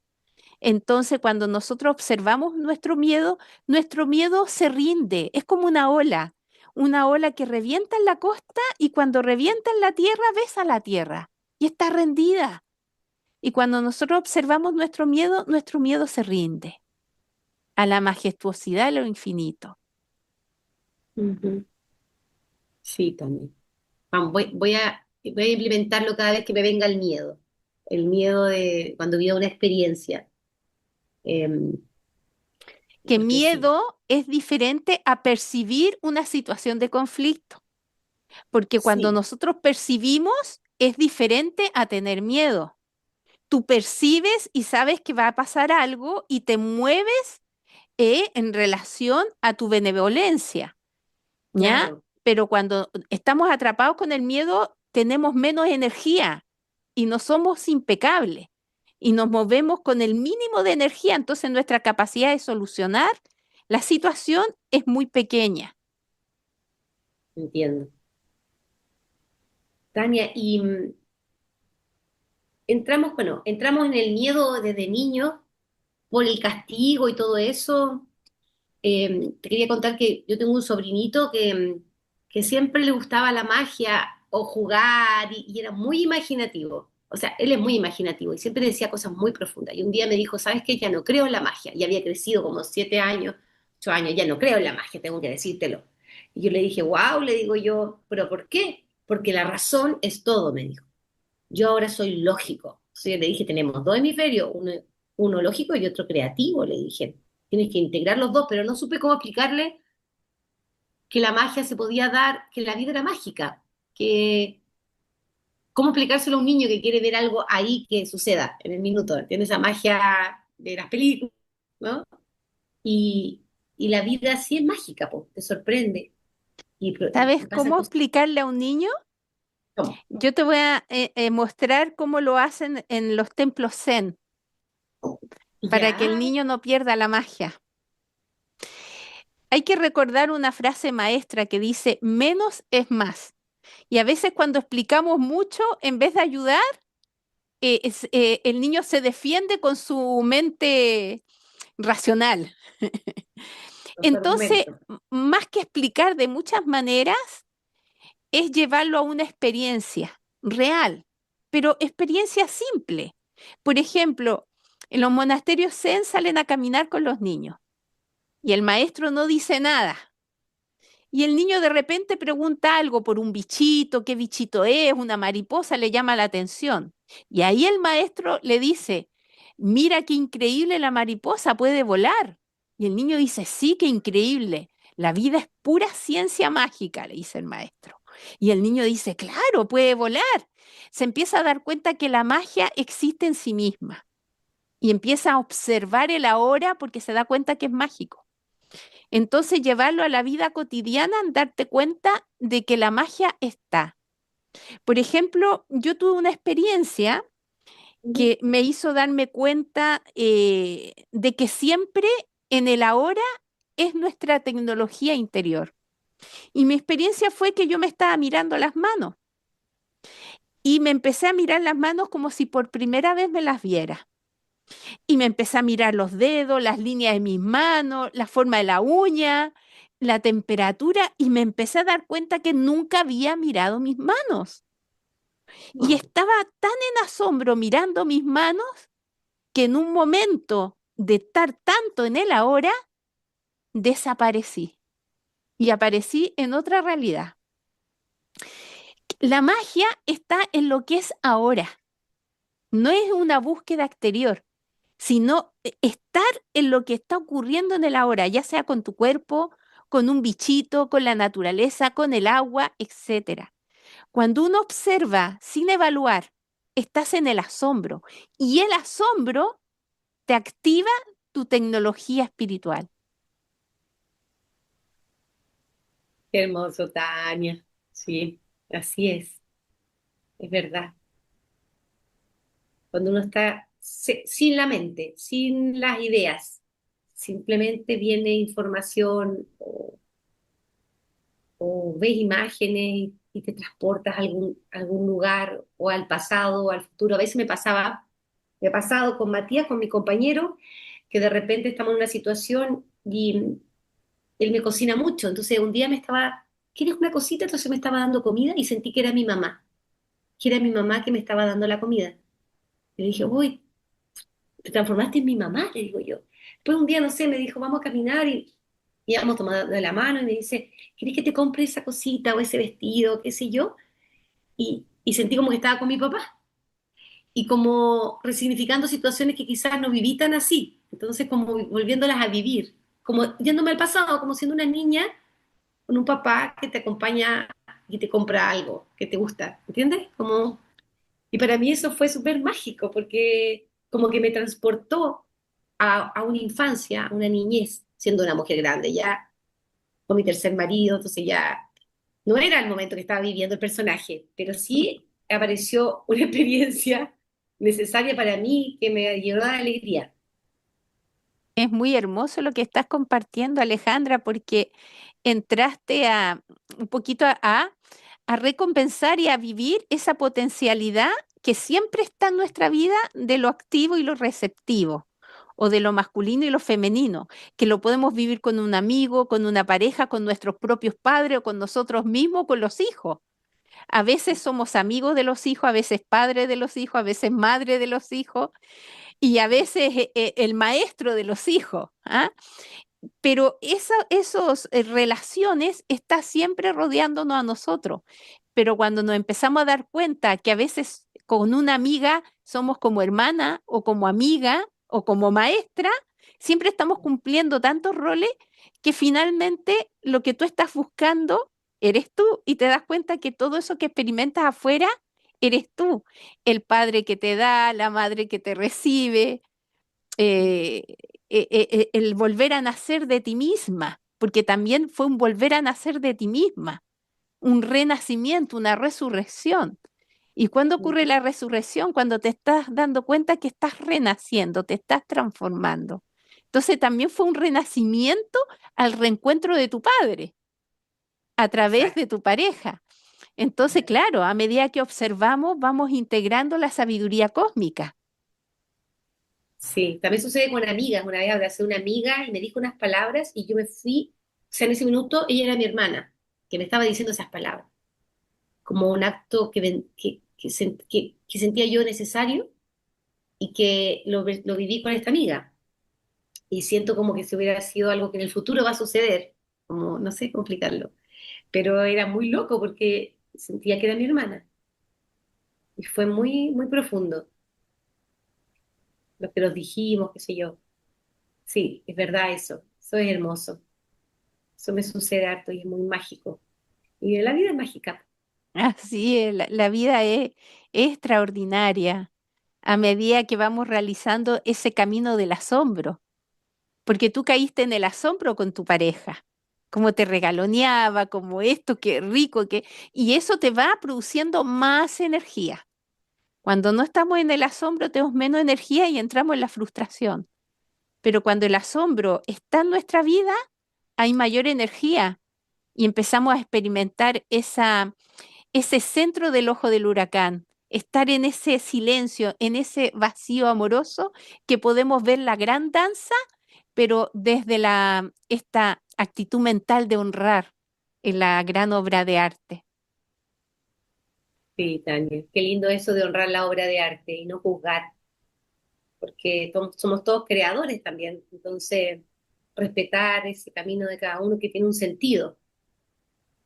Entonces, cuando nosotros observamos nuestro miedo se rinde, es como una ola que revienta en la costa y cuando revienta en la tierra, besa la tierra y está rendida. Y cuando nosotros observamos nuestro miedo se rinde a la majestuosidad de lo infinito. Ujú. Sí, también. Vamos, voy a implementarlo cada vez que me venga el miedo de cuando viva una experiencia. Eh, Que porque sí, miedo es diferente a percibir una situación de conflicto, porque cuando sí, nosotros percibimos es diferente a tener miedo. Tú percibes y sabes que va a pasar algo y te mueves en relación a tu benevolencia, ¿ya? claro. Pero cuando estamos atrapados con el miedo, tenemos menos energía y no somos impecables y nos movemos con el mínimo de energía, entonces nuestra capacidad de solucionar la situación es muy pequeña. Entiendo. Tania, y entramos, bueno, entramos en el miedo desde niño por el castigo y todo eso. Te quería contar que yo tengo un sobrinito que siempre le gustaba la magia o jugar y era muy imaginativo. O sea, él es muy imaginativo y siempre decía cosas muy profundas. Y un día me dijo, ¿sabes qué? Ya no creo en la magia. Y había crecido como 7 años, 8 años, ya no creo en la magia, tengo que decírtelo. Y yo le dije, wow, le digo yo, ¿pero por qué? Porque la razón es todo, me dijo. Yo ahora soy lógico. Entonces le dije, tenemos dos hemisferios, uno lógico y otro creativo, le dije. Tienes que integrar los dos, pero no supe cómo explicarle que la magia se podía dar, que la vida era mágica, que cómo explicárselo a un niño que quiere ver algo ahí que suceda en el minuto, tiene esa magia de las películas, ¿no? Y, y la vida sí es mágica, pues, te sorprende ¿Sabes y pasan cómo cosas. explicarle a un niño? ¿Cómo? Yo te voy a mostrar cómo lo hacen en los templos Zen para que el Ya, niño no pierda la magia. Hay que recordar una frase maestra que dice, menos es más. Y a veces cuando explicamos mucho, en vez de ayudar, el niño se defiende con su mente racional. los Entonces, argumentos. más que explicar de muchas maneras, es llevarlo a una experiencia real, pero experiencia simple. Por ejemplo, en los monasterios Zen salen a caminar con los niños y el maestro no dice nada. Y el niño de repente pregunta algo por un bichito, qué bichito es, una mariposa, le llama la atención. Y ahí el maestro le dice, mira qué increíble la mariposa, puede volar. Y el niño dice, sí, qué increíble. La vida es pura ciencia mágica, le dice el maestro. Y el niño dice, claro, puede volar. Se empieza a dar cuenta que la magia existe en sí misma y empieza a observar el ahora porque se da cuenta que es mágico. Entonces, llevarlo a la vida cotidiana, darte cuenta de que la magia está. Por ejemplo, yo tuve una experiencia Ujú. que me hizo darme cuenta de que siempre en el ahora es nuestra tecnología interior. Y mi experiencia fue que yo me estaba mirando las manos y me empecé a mirar las manos como si por primera vez me las viera. Y me empecé a mirar los dedos, las líneas de mis manos, la forma de la uña, la temperatura, y me empecé a dar cuenta que nunca había mirado mis manos. Y No, estaba tan en asombro mirando mis manos que en un momento de estar tanto en el ahora, desaparecí y aparecí en otra realidad. La magia está en lo que es ahora, no es una búsqueda exterior, sino estar en lo que está ocurriendo en el ahora, ya sea con tu cuerpo, con un bichito, con la naturaleza, con el agua, etcétera. Cuando uno observa sin evaluar, estás en el asombro y el asombro te activa tu tecnología espiritual. qué hermoso, Tania. Sí, así es verdad. Cuando uno está sin la mente, sin las ideas, simplemente viene información o ves imágenes y te transportas a algún lugar o al pasado o al futuro. A veces me ha pasado con Matías, con mi compañero, que de repente estamos en una situación y él me cocina mucho. Entonces un día ¿quieres una cosita? Entonces me estaba dando comida y sentí que era mi mamá que me estaba dando la comida. Y le dije, uy, te transformaste en mi mamá, le digo yo. Después un día, no sé, me dijo, vamos a caminar y vamos tomando de la mano y me dice, ¿querés que te compre esa cosita o ese vestido, qué sé yo? Y sentí como que estaba con mi papá y como resignificando situaciones que quizás no viví tan así. Entonces como volviéndolas a vivir, como yéndome al pasado, como siendo una niña con un papá que te acompaña y te compra algo que te gusta, ¿entiendes? Y para mí eso fue súper mágico porque como que me transportó a una infancia, a una niñez, siendo una mujer grande ya, con mi tercer marido, entonces ya no era el momento que estaba viviendo el personaje, pero sí apareció una experiencia necesaria para mí que me llenó de alegría. Es muy hermoso lo que estás compartiendo, Alejandra, porque entraste a un poquito a recompensar y a vivir esa potencialidad que siempre está en nuestra vida de lo activo y lo receptivo, o de lo masculino y lo femenino, que lo podemos vivir con un amigo, con una pareja, con nuestros propios padres o con nosotros mismos, con los hijos. A veces somos amigos de los hijos, a veces padres de los hijos, a veces madre de los hijos y a veces el maestro de los hijos. ¿Ah? Pero esas relaciones están siempre rodeándonos a nosotros. Pero cuando nos empezamos a dar cuenta que a veces con una amiga somos como hermana o como amiga o como maestra, siempre estamos cumpliendo tantos roles que finalmente lo que tú estás buscando eres tú y te das cuenta que todo eso que experimentas afuera eres tú, el padre que te da, la madre que te recibe, eh, el volver a nacer de ti misma, porque también fue un volver a nacer de ti misma, un renacimiento, una resurrección. ¿Y cuándo ocurre la resurrección? Cuando te estás dando cuenta que estás renaciendo, te estás transformando. Entonces también fue un renacimiento al reencuentro de tu padre a través Exacto. de tu pareja. Entonces, claro, a medida que observamos, vamos integrando la sabiduría cósmica. Sí, también sucede con amigas. Una vez abracé a una amiga y me dijo unas palabras y yo me fui, o sea, en ese minuto ella era mi hermana, que me estaba diciendo esas palabras, como un acto que sentía yo necesario y que lo viví con esta amiga. Y siento como que si hubiera sido algo que en el futuro va a suceder, como no sé cómo explicarlo, pero era muy loco porque sentía que era mi hermana y fue muy, muy profundo lo que nos dijimos, qué sé yo. Sí, es verdad eso es hermoso, eso me sucede harto y es muy mágico. Y la vida es mágica. Así es, la vida es extraordinaria a medida que vamos realizando ese camino del asombro, porque tú caíste en el asombro con tu pareja, como te regaloneaba, como esto, qué rico, y eso te va produciendo más energía. Cuando no estamos en el asombro tenemos menos energía y entramos en la frustración, pero cuando el asombro está en nuestra vida, hay mayor energía y empezamos a experimentar ese centro del ojo del huracán, estar en ese silencio, en ese vacío amoroso que podemos ver la gran danza, pero desde esta actitud mental de honrar en la gran obra de arte. Sí, Tania, qué lindo eso de honrar la obra de arte y no juzgar, porque somos todos creadores también, entonces respetar ese camino de cada uno que tiene un sentido,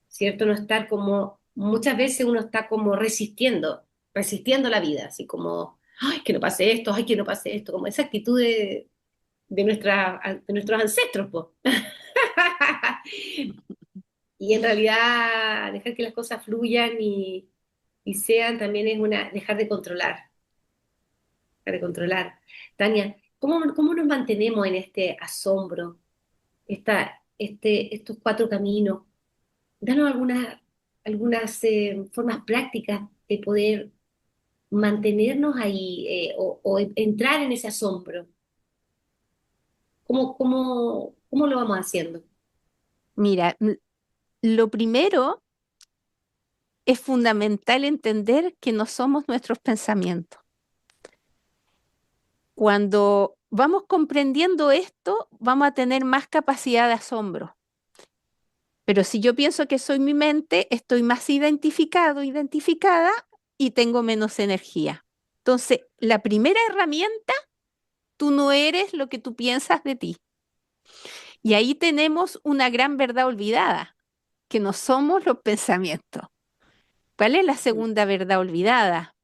¿cierto? No estar como, muchas veces uno está como resistiendo la vida, así como, ay, que no pase esto, ay, que no pase esto, como esa actitud de nuestros ancestros, pues. Y en realidad dejar que las cosas fluyan y sean también es dejar de controlar, dejar de controlar. Tania, ¿cómo nos mantenemos en este asombro, estos cuatro caminos? Danos algunas formas prácticas de poder mantenernos ahí o entrar en ese asombro. ¿Cómo lo vamos haciendo? Mira, lo primero es fundamental entender que no somos nuestros pensamientos. Cuando vamos comprendiendo esto, vamos a tener más capacidad de asombro. Pero si yo pienso que soy mi mente, estoy más identificada y tengo menos energía. Entonces, la primera herramienta, tú no eres lo que tú piensas de ti. Y ahí tenemos una gran verdad olvidada, que no somos los pensamientos. ¿Cuál es la segunda verdad olvidada?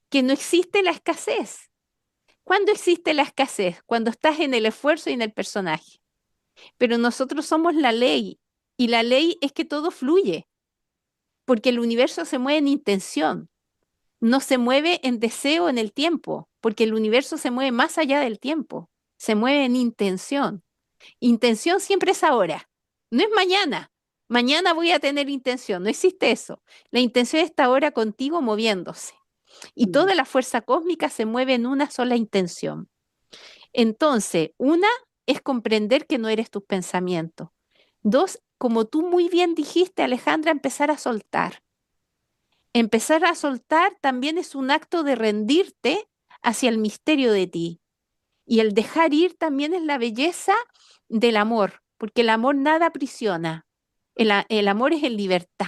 Que no existe la escasez. ¿Cuándo existe la escasez? Cuando estás en el esfuerzo y en el personaje. Pero nosotros somos la ley y la ley es que todo fluye, porque el universo se mueve en intención, no se mueve en deseo en el tiempo, porque el universo se mueve más allá del tiempo, se mueve en intención. Intención siempre es ahora, no es mañana. Mañana voy a tener intención, no existe eso. La intención está ahora contigo moviéndose y Mm. toda la fuerza cósmica se mueve en una sola intención. Entonces, una es comprender que no eres tus pensamientos. Dos, como tú muy bien dijiste, Alejandra, empezar a soltar. Empezar a soltar también es un acto de rendirte hacia el misterio de ti. Y el dejar ir también es la belleza del amor, porque el amor nada aprisiona. El amor es en libertad.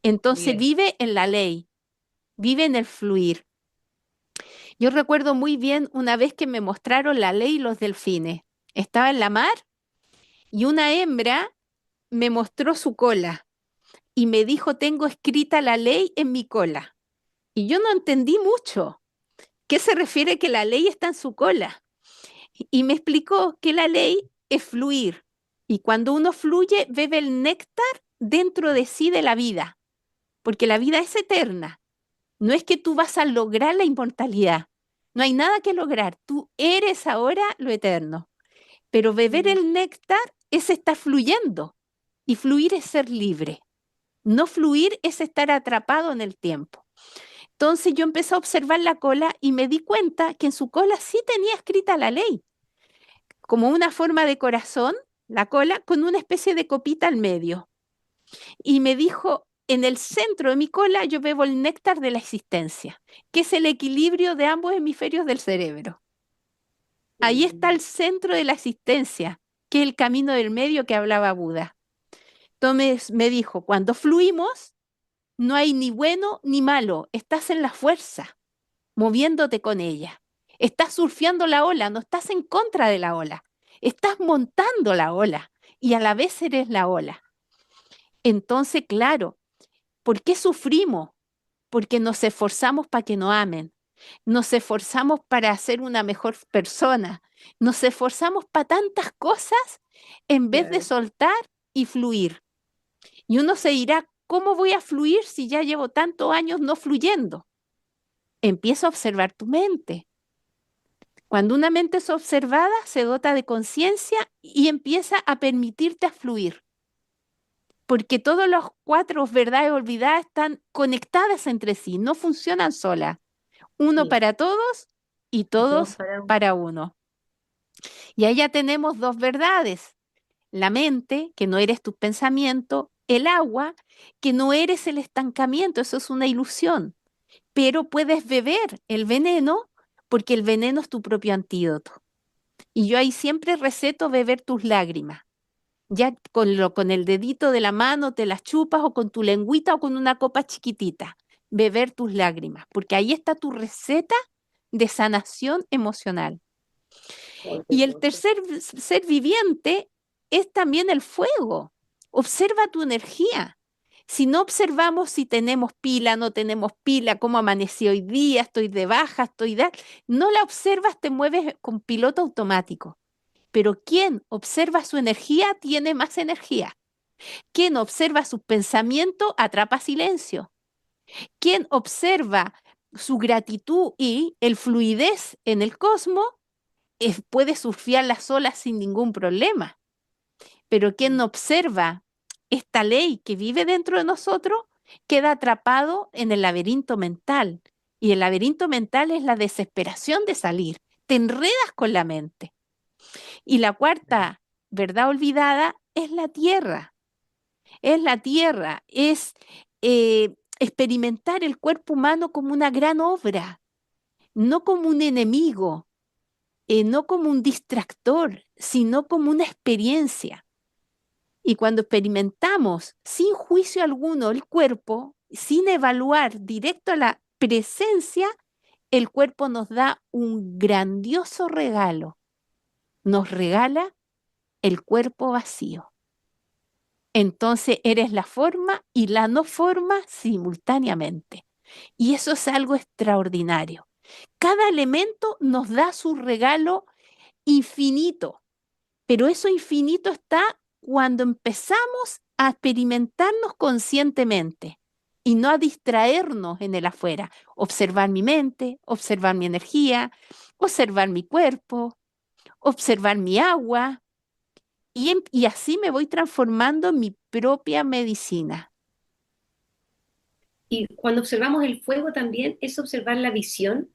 Entonces Bien. vive en la ley, vive en el fluir. Yo recuerdo muy bien una vez que me mostraron la ley y los delfines. Estaba en la mar y una hembra me mostró su cola y me dijo, tengo escrita la ley en mi cola. Y yo no entendí mucho. ¿Qué se refiere que la ley está en su cola? Y me explicó que la ley es fluir. Y cuando uno fluye, bebe el néctar dentro de sí de la vida, porque la vida es eterna. No es que tú vas a lograr la inmortalidad. No hay nada que lograr. Tú eres ahora lo eterno. Pero beber Mm. el néctar es estar fluyendo. Y fluir es ser libre. No fluir es estar atrapado en el tiempo. Entonces yo empecé a observar la cola y me di cuenta que en su cola sí tenía escrita la ley, como una forma de corazón, la cola, con una especie de copita al medio. Y me dijo, en el centro de mi cola yo bebo el néctar de la existencia, que es el equilibrio de ambos hemisferios del cerebro. Ahí está Mm. el centro de la existencia, que es el camino del medio que hablaba Buda. Entonces me dijo, cuando fluimos, no hay ni bueno ni malo, estás en la fuerza, moviéndote con ella. Estás surfeando la ola, no estás en contra de la ola, estás montando la ola y a la vez eres la ola. Entonces, claro, ¿por qué sufrimos? Porque nos esforzamos para que nos amen, nos esforzamos para ser una mejor persona, nos esforzamos para tantas cosas en vez de Claro. soltar y fluir. Y uno se dirá, ¿cómo voy a fluir si ya llevo tantos años no fluyendo? Empieza a observar tu mente. Cuando una mente es observada, se dota de conciencia y empieza a permitirte a fluir, porque todos los cuatro verdades olvidadas están conectadas entre sí, no funcionan solas. Uno Sí. para todos y Y todos todos para... para uno. Y ahí ya tenemos dos verdades. la mente, que no eres tus pensamientos, el agua, que no eres el estancamiento, eso es una ilusión, pero puedes beber el veneno porque el veneno es tu propio antídoto. Y yo ahí siempre receto beber tus lágrimas. Ya con el dedito de la mano te las chupas o con tu lengüita o con una copa chiquitita. Beber tus lágrimas, porque ahí está tu receta de sanación emocional. Ay, qué Y el hermoso. tercer ser viviente es también el fuego. Observa tu energía. Si no observamos si tenemos pila, no tenemos pila, cómo amanecí hoy día, estoy de baja, no la observas, te mueves con piloto automático. Pero quien observa su energía tiene más energía. Quien observa sus pensamientos atrapa silencio. Quien observa su gratitud y el fluidez en el cosmos puede surfear las olas sin ningún problema. Pero quien no observa esta ley que vive dentro de nosotros queda atrapado en el laberinto mental. Y el laberinto mental es la desesperación de salir. Te enredas con la mente. Y la cuarta verdad olvidada es la tierra. Es la tierra, es experimentar el cuerpo humano como una gran obra, no como un enemigo, no como un distractor, sino como una experiencia. Y cuando experimentamos sin juicio alguno el cuerpo, sin evaluar directo a la presencia, el cuerpo nos da un grandioso regalo. Nos regala el cuerpo vacío. Entonces eres la forma y la no forma simultáneamente. Y eso es algo extraordinario. Cada elemento nos da su regalo infinito, pero eso infinito está cuando empezamos a experimentarnos conscientemente y no a distraernos en el afuera. Observar mi mente, observar mi energía, observar mi cuerpo, observar mi agua, y así me voy transformando en mi propia medicina. Y cuando observamos el fuego también es observar la visión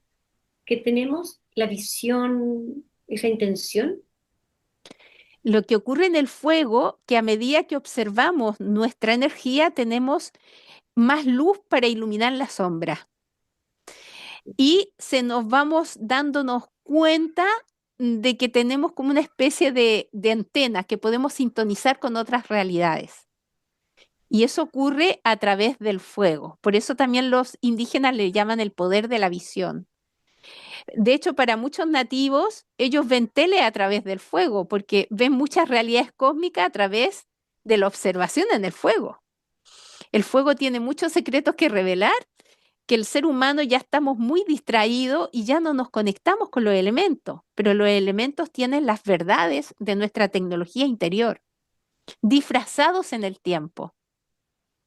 que tenemos, la visión, esa intención. Lo que ocurre en el fuego, que a medida que observamos nuestra energía, tenemos más luz para iluminar la sombra. Y se nos vamos dándonos cuenta de que tenemos como una especie de antena que podemos sintonizar con otras realidades. Y eso ocurre a través del fuego. Por eso también los indígenas le llaman el poder de la visión. De hecho, para muchos nativos, ellos ven tele a través del fuego, porque ven muchas realidades cósmicas a través de la observación en el fuego. El fuego tiene muchos secretos que revelar, que el ser humano ya estamos muy distraídos y ya no nos conectamos con los elementos, pero los elementos tienen las verdades de nuestra tecnología interior, disfrazados en el tiempo.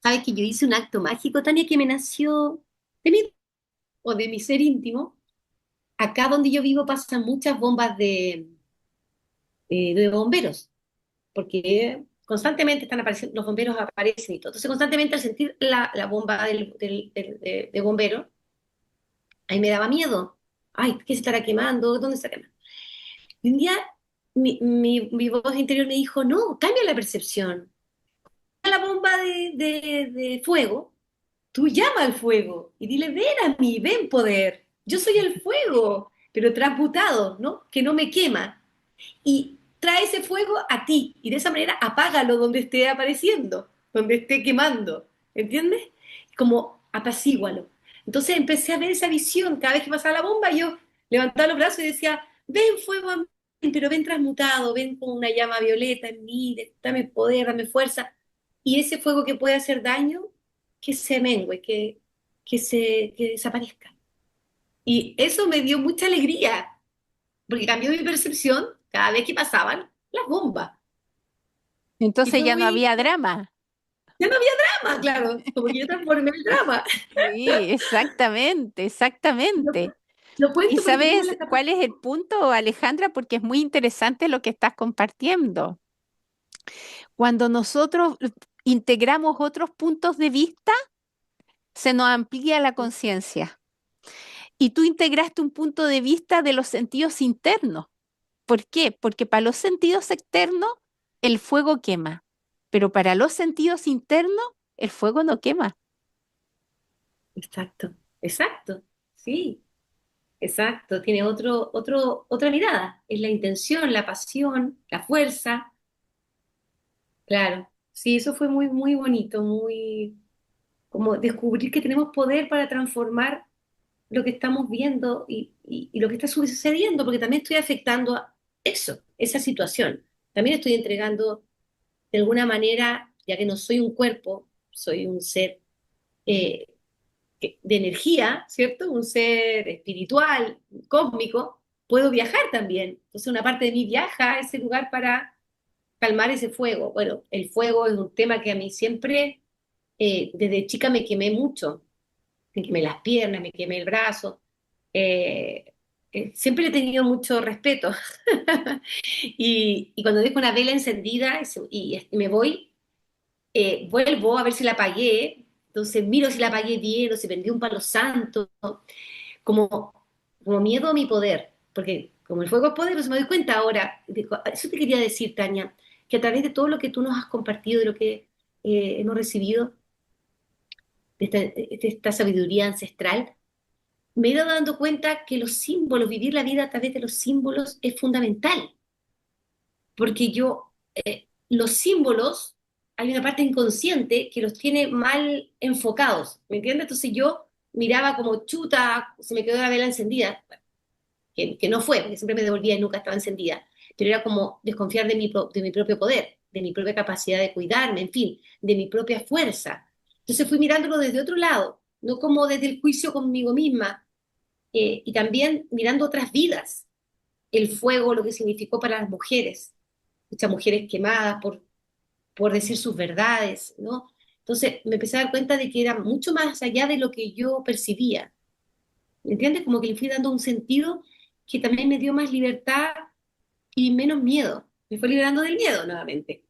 Sabes que yo hice un acto mágico, Tania, que me nació de mí o de mi ser íntimo. Acá donde yo vivo pasan muchas bombas de bomberos, porque constantemente están apareciendo, los bomberos aparecen y todo. Entonces, constantemente al sentir la bomba de bombero, ahí me daba miedo. Ay, ¿qué se estará quemando? ¿Dónde se está quemando? Y un día mi voz interior me dijo, no, cambia la percepción. La bomba de fuego, tú llama al fuego y dile, ven a mí, ven poder. Yo soy el fuego, pero transmutado, ¿no? Que no me quema. Y trae ese fuego a ti y de esa manera apágalo donde esté apareciendo, donde esté quemando, ¿entiendes? Como apacígualo. Entonces empecé a ver esa visión, cada vez que pasaba la bomba yo levantaba los brazos y decía, ven fuego a mí, pero ven transmutado, ven con una llama violeta en mí, dame poder, dame fuerza. Y ese fuego que puede hacer daño, que se mengue, que desaparezca. Y eso me dio mucha alegría, porque cambió mi percepción cada vez que pasaban las bombas. Y Entonces fue ya no muy, había drama. ya no había drama, claro, como que yo transformé el drama. Sí, exactamente, Lo, exactamente. lo ¿Y cuento porque tengo sabes la cuál es el capacidad. punto, Alejandra? Porque es muy interesante lo que estás compartiendo. Cuando nosotros integramos otros puntos de vista, se nos amplía la conciencia. Y tú integraste un punto de vista de los sentidos internos. ¿Por qué? Porque para los sentidos externos el fuego quema, pero para los sentidos internos, el fuego no quema. Exacto, exacto, sí, exacto. Tiene otra mirada. Es la intención, la pasión, la fuerza. Claro, sí, eso fue muy, muy bonito, muy como descubrir que tenemos poder para transformar lo que estamos viendo y lo que está sucediendo, porque también estoy afectando a eso, esa situación. También estoy entregando, de alguna manera, ya que no soy un cuerpo, soy un ser eh, de energía, ¿cierto? Un ser espiritual, cósmico, puedo viajar también. Entonces una parte de mí viaja a ese lugar para calmar ese fuego. Bueno, el fuego es un tema que a mí siempre, desde chica me quemé mucho, me quemé las piernas, me quemé el brazo. Eh, Siempre le he tenido mucho respeto. Y cuando dejo una vela encendida y me voy, vuelvo a ver si la apagué. Entonces miro si la apagué bien o si prendí un palo santo, como, como miedo a mi poder. Porque como el fuego es poder, pues me doy cuenta ahora. Eso te quería decir, Tania, que a través de todo lo que tú nos has compartido, de lo que hemos recibido, de esta sabiduría ancestral, me he ido dando cuenta que los símbolos, vivir la vida a través de los símbolos es fundamental, porque los símbolos, hay una parte inconsciente que los tiene mal enfocados, ¿me entiendes? Entonces yo miraba como chuta, se me quedó la vela encendida, que no fue, porque siempre me devolvía y nunca estaba encendida, pero era como desconfiar de mi propio poder, de mi propia capacidad de cuidarme, en fin, de mi propia fuerza. Entonces fui mirándolo desde otro lado, no como desde el juicio conmigo misma, y también mirando otras vidas, el fuego, lo que significó para las mujeres, muchas mujeres quemadas por decir sus verdades, ¿no? Entonces me empecé a dar cuenta de que era mucho más allá de lo que yo percibía, ¿me entiendes? Como que le fui dando un sentido que también me dio más libertad y menos miedo, me fue liberando del miedo nuevamente,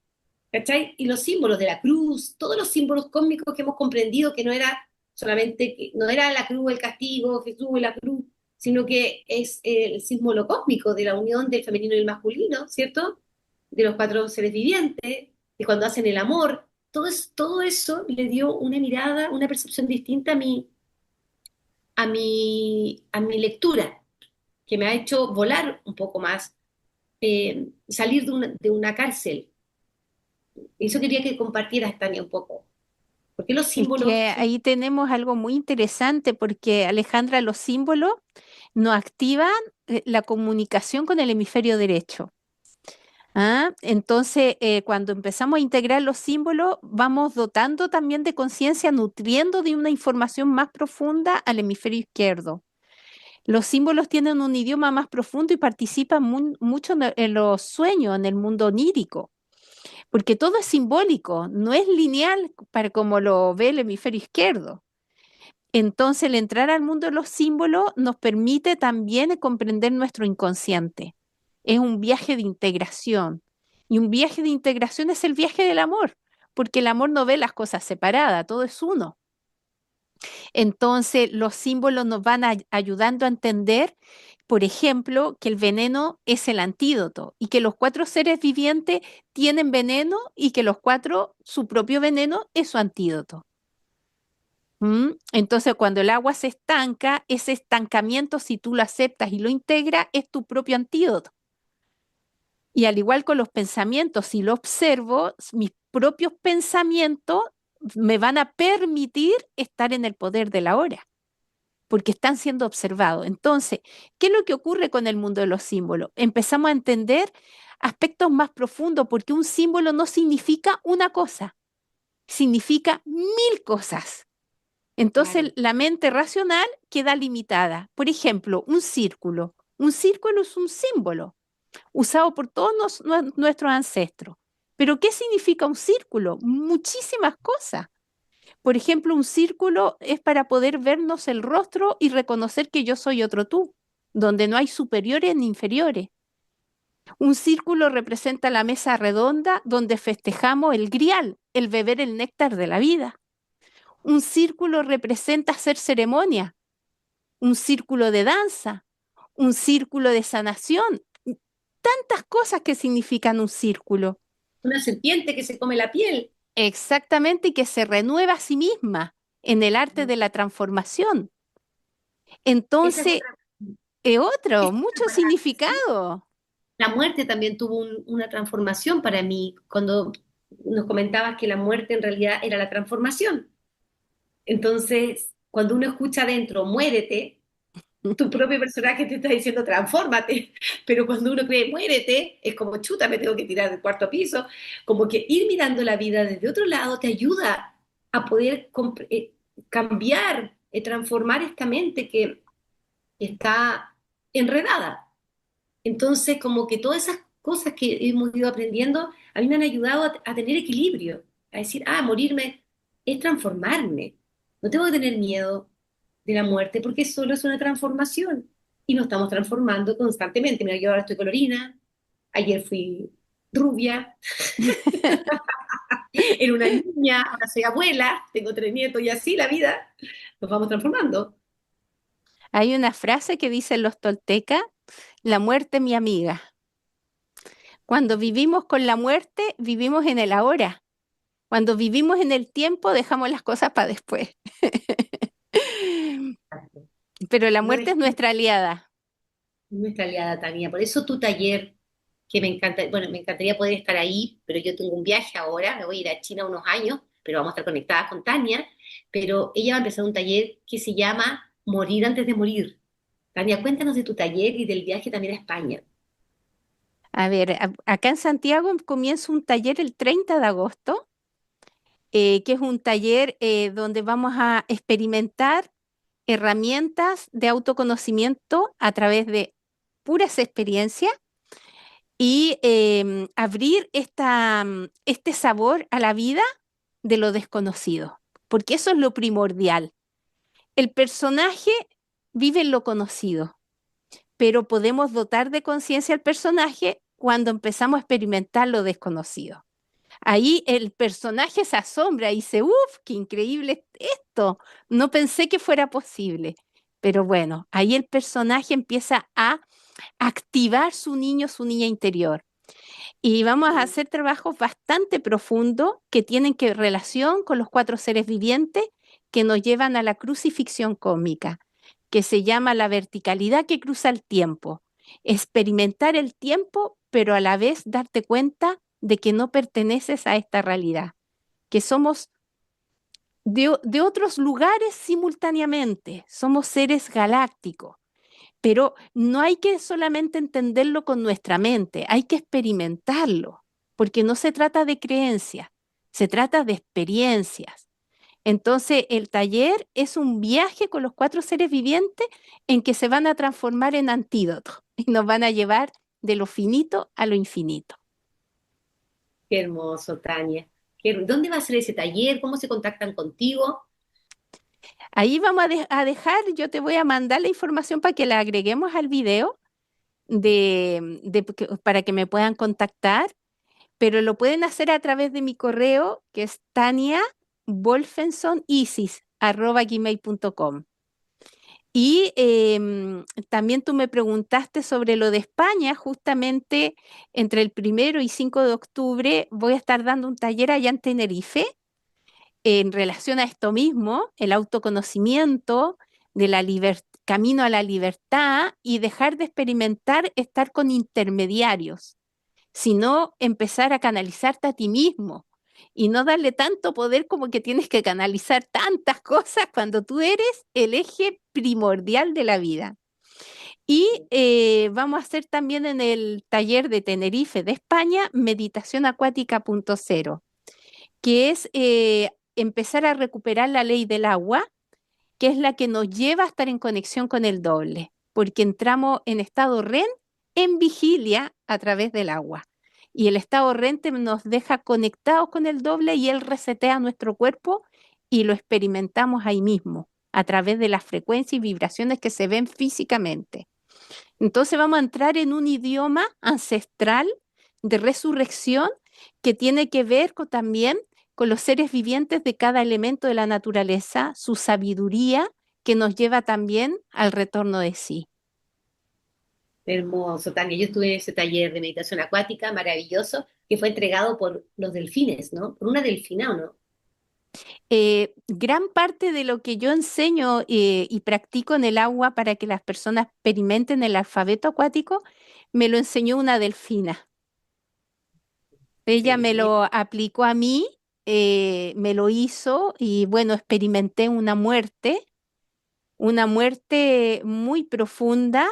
¿cachai? Y los símbolos de la cruz, todos los símbolos cósmicos que hemos comprendido que no era solamente, no era la cruz, el castigo, Jesús, la cruz, sino que es el símbolo cósmico de la unión del femenino y el masculino, ¿cierto? De los cuatro seres vivientes, de cuando hacen el amor. Todo eso le dio una mirada, una percepción distinta a mi lectura, que me ha hecho volar un poco más, salir de una cárcel. Eso quería que compartieras, Tania, un poco. Porque los Es símbolos que son... ahí tenemos algo muy interesante porque, Alejandra, los símbolos nos activan la comunicación con el hemisferio derecho. ¿Ah? Entonces, cuando empezamos a integrar los símbolos, vamos dotando también de conciencia, nutriendo de una información más profunda al hemisferio izquierdo. Los símbolos tienen un idioma más profundo y participan mucho en los sueños, en el mundo onírico, porque todo es simbólico, no es lineal para como lo ve el hemisferio izquierdo. Entonces, el entrar al mundo de los símbolos nos permite también comprender nuestro inconsciente. Es un viaje de integración. Y un viaje de integración es el viaje del amor, porque el amor no ve las cosas separadas, todo es uno. Entonces, los símbolos nos van ayudando a entender, por ejemplo, que el veneno es el antídoto y que los cuatro seres vivientes tienen veneno y que los cuatro, su propio veneno es su antídoto. ¿Mm? Entonces, cuando el agua se estanca, ese estancamiento, si tú lo aceptas y lo integras, es tu propio antídoto. Y al igual con los pensamientos, si lo observo, mis propios pensamientos me van a permitir estar en el poder de la hora, porque están siendo observados. Entonces, ¿qué es lo que ocurre con el mundo de los símbolos? Empezamos a entender aspectos más profundos, porque un símbolo no significa una cosa, significa mil cosas. Claro, Entonces la mente racional queda limitada. Por ejemplo, un círculo. Un círculo es un símbolo usado por todos nuestros ancestros. Pero ¿qué significa un círculo? Muchísimas cosas. Por ejemplo, un círculo es para poder vernos el rostro y reconocer que yo soy otro tú, donde no hay superiores ni inferiores. Un círculo representa la mesa redonda donde festejamos el grial, el beber el néctar de la vida. Un círculo representa hacer ceremonia, un círculo de danza, un círculo de sanación, tantas cosas que significan un círculo. una serpiente que se come la piel. Exactamente, y que se renueva a sí misma en el arte de la transformación. Esa es Entonces, otra, otro, esa es mucho otra palabra, ¿sí? significado. La muerte también tuvo una transformación para mí, cuando nos comentabas que la muerte en realidad era la transformación. Entonces, cuando uno escucha adentro, muérete, tu propio personaje te está diciendo transfórmate, pero cuando uno cree muérete, es como chuta, me tengo que tirar del cuarto piso, como que ir mirando la vida desde otro lado te ayuda a poder cambiar, transformar esta mente que está enredada. Entonces, como que todas esas cosas que hemos ido aprendiendo, a mí me han ayudado a tener equilibrio, a decir, morirme es transformarme. No tengo que tener miedo de la muerte porque solo es una transformación y nos estamos transformando constantemente. Mira, yo ahora estoy colorina, ayer fui rubia, era una niña, ahora soy abuela, tengo 3 nietos y así la vida, nos vamos transformando. Hay una frase que dicen los toltecas, la muerte mi amiga. Cuando vivimos con la muerte, vivimos en el ahora. Cuando vivimos en el tiempo, dejamos las cosas para después. Pero la No muerte es dejemos nuestra aliada. nuestra aliada Tania. Por eso tu taller, que me encanta, bueno, me encantaría poder estar ahí, pero yo tengo un viaje ahora, me voy a ir a China unos años, pero vamos a estar conectadas con Tania, pero ella va a empezar un taller que se llama Morir antes de morir. Tania, cuéntanos de tu taller y del viaje también a España. A ver, acá en Santiago comienza un taller el 30 de agosto, que es un taller donde vamos a experimentar herramientas de autoconocimiento a través de puras experiencias y abrir este sabor a la vida de lo desconocido, porque eso es lo primordial. El personaje vive en lo conocido, pero podemos dotar de conciencia al personaje cuando empezamos a experimentar lo desconocido. Ahí el personaje se asombra y dice, uff, qué increíble esto, no pensé que fuera posible. Pero bueno, ahí el personaje empieza a activar su niño, su niña interior. Y vamos a hacer trabajos bastante profundos que tienen que relación con los 4 seres vivientes que nos llevan a la crucifixión cósmica, que se llama la verticalidad que cruza el tiempo. Experimentar el tiempo, pero a la vez darte cuenta de que no perteneces a esta realidad, que somos de otros lugares simultáneamente, somos seres galácticos, pero no hay que solamente entenderlo con nuestra mente, hay que experimentarlo, porque no se trata de creencias, se trata de experiencias. Entonces, el taller es un viaje con los 4 seres vivientes en que se van a transformar en antídotos y nos van a llevar de lo finito a lo infinito. Qué hermoso, Tania. ¿Dónde va a ser ese taller? ¿Cómo se contactan contigo? Ahí vamos a dejar, yo te voy a mandar la información para que la agreguemos al video para que me puedan contactar, pero lo pueden hacer a través de mi correo, que es taniawolfensonisis@gmail.com. Y también tú me preguntaste sobre lo de España, justamente entre el 1 y 5 de octubre voy a estar dando un taller allá en Tenerife en relación a esto mismo, el autoconocimiento, de camino a la libertad y dejar de experimentar estar con intermediarios, sino empezar a canalizarte a ti mismo y no darle tanto poder como que tienes que canalizar tantas cosas cuando tú eres el eje primordial de la vida. Y vamos a hacer también en el taller de Tenerife de España, Meditación Acuática punto cero, que es empezar a recuperar la ley del agua, que es la que nos lleva a estar en conexión con el doble, porque entramos en estado REM en vigilia a través del agua. Y el estado REM nos deja conectados con el doble y él resetea nuestro cuerpo y lo experimentamos ahí mismo, a través de las frecuencias y vibraciones que se ven físicamente. Entonces vamos a entrar en un idioma ancestral de resurrección que tiene que ver también con los seres vivientes de cada elemento de la naturaleza, su sabiduría que nos lleva también al retorno de sí. Hermoso, Tania. Yo estuve en ese taller de meditación acuática maravilloso que fue entregado por los delfines, ¿no? Por una delfina, ¿o no? Gran parte de lo que yo enseño y practico en el agua para que las personas experimenten el alfabeto acuático, me lo enseñó una delfina. Ella me Sí, lo aplicó a mí, me lo hizo y bueno, experimenté una muerte muy profunda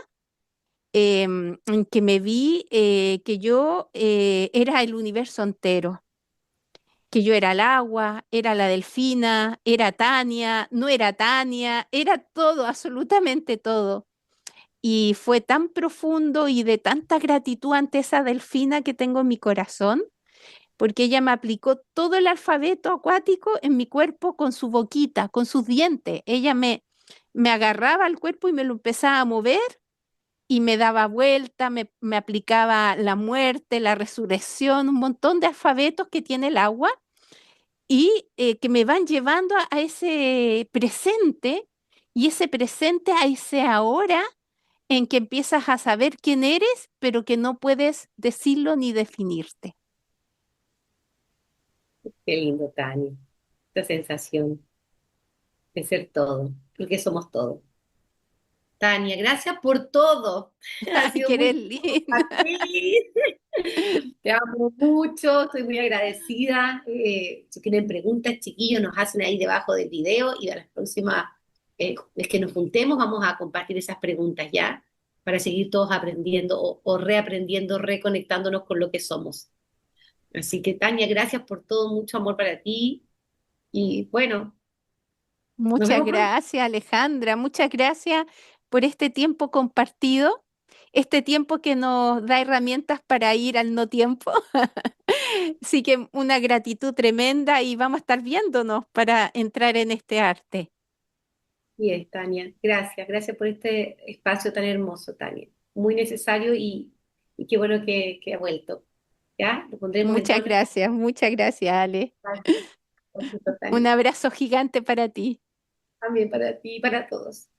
en que me vi que yo era el universo entero, que yo era el agua, era la delfina, era Tania, no era Tania, era todo, absolutamente todo. Y fue tan profundo y de tanta gratitud ante esa delfina que tengo en mi corazón, porque ella me aplicó todo el alfabeto acuático en mi cuerpo con su boquita, con sus dientes. Me agarraba al cuerpo y me lo empezaba a mover y me daba vuelta, me aplicaba la muerte, la resurrección, un montón de alfabetos que tiene el agua y que me van llevando a ese presente y ese presente a ese ahora en que empiezas a saber quién eres, pero que no puedes decirlo ni definirte. qué lindo, Tania. Esta sensación de ser todo, porque somos todo. Tania, gracias por todo. Ha Ay, sido que muy eres lindo linda. compartir. Te amo mucho, estoy muy agradecida. Si tienen preguntas, chiquillos, nos hacen ahí debajo del video y a las próximas vez que nos juntemos vamos a compartir esas preguntas ya para seguir todos aprendiendo o reaprendiendo, reconectándonos con lo que somos. Así que Tania, gracias por todo, mucho amor para ti y bueno, nos Muchas vemos pronto. gracias, Alejandra. Muchas gracias por este tiempo compartido, este tiempo que nos da herramientas para ir al no tiempo. Así que una gratitud tremenda y vamos a estar viéndonos para entrar en este arte. Bien, Tania, gracias, gracias por este espacio tan hermoso, Tania. Muy necesario y qué bueno que ha vuelto. ¿Ya? Lo pondremos en todas nuestras... Muchas gracias, Ale. Gracias, gracias, Un Tania. abrazo gigante para ti. También para ti y para todos.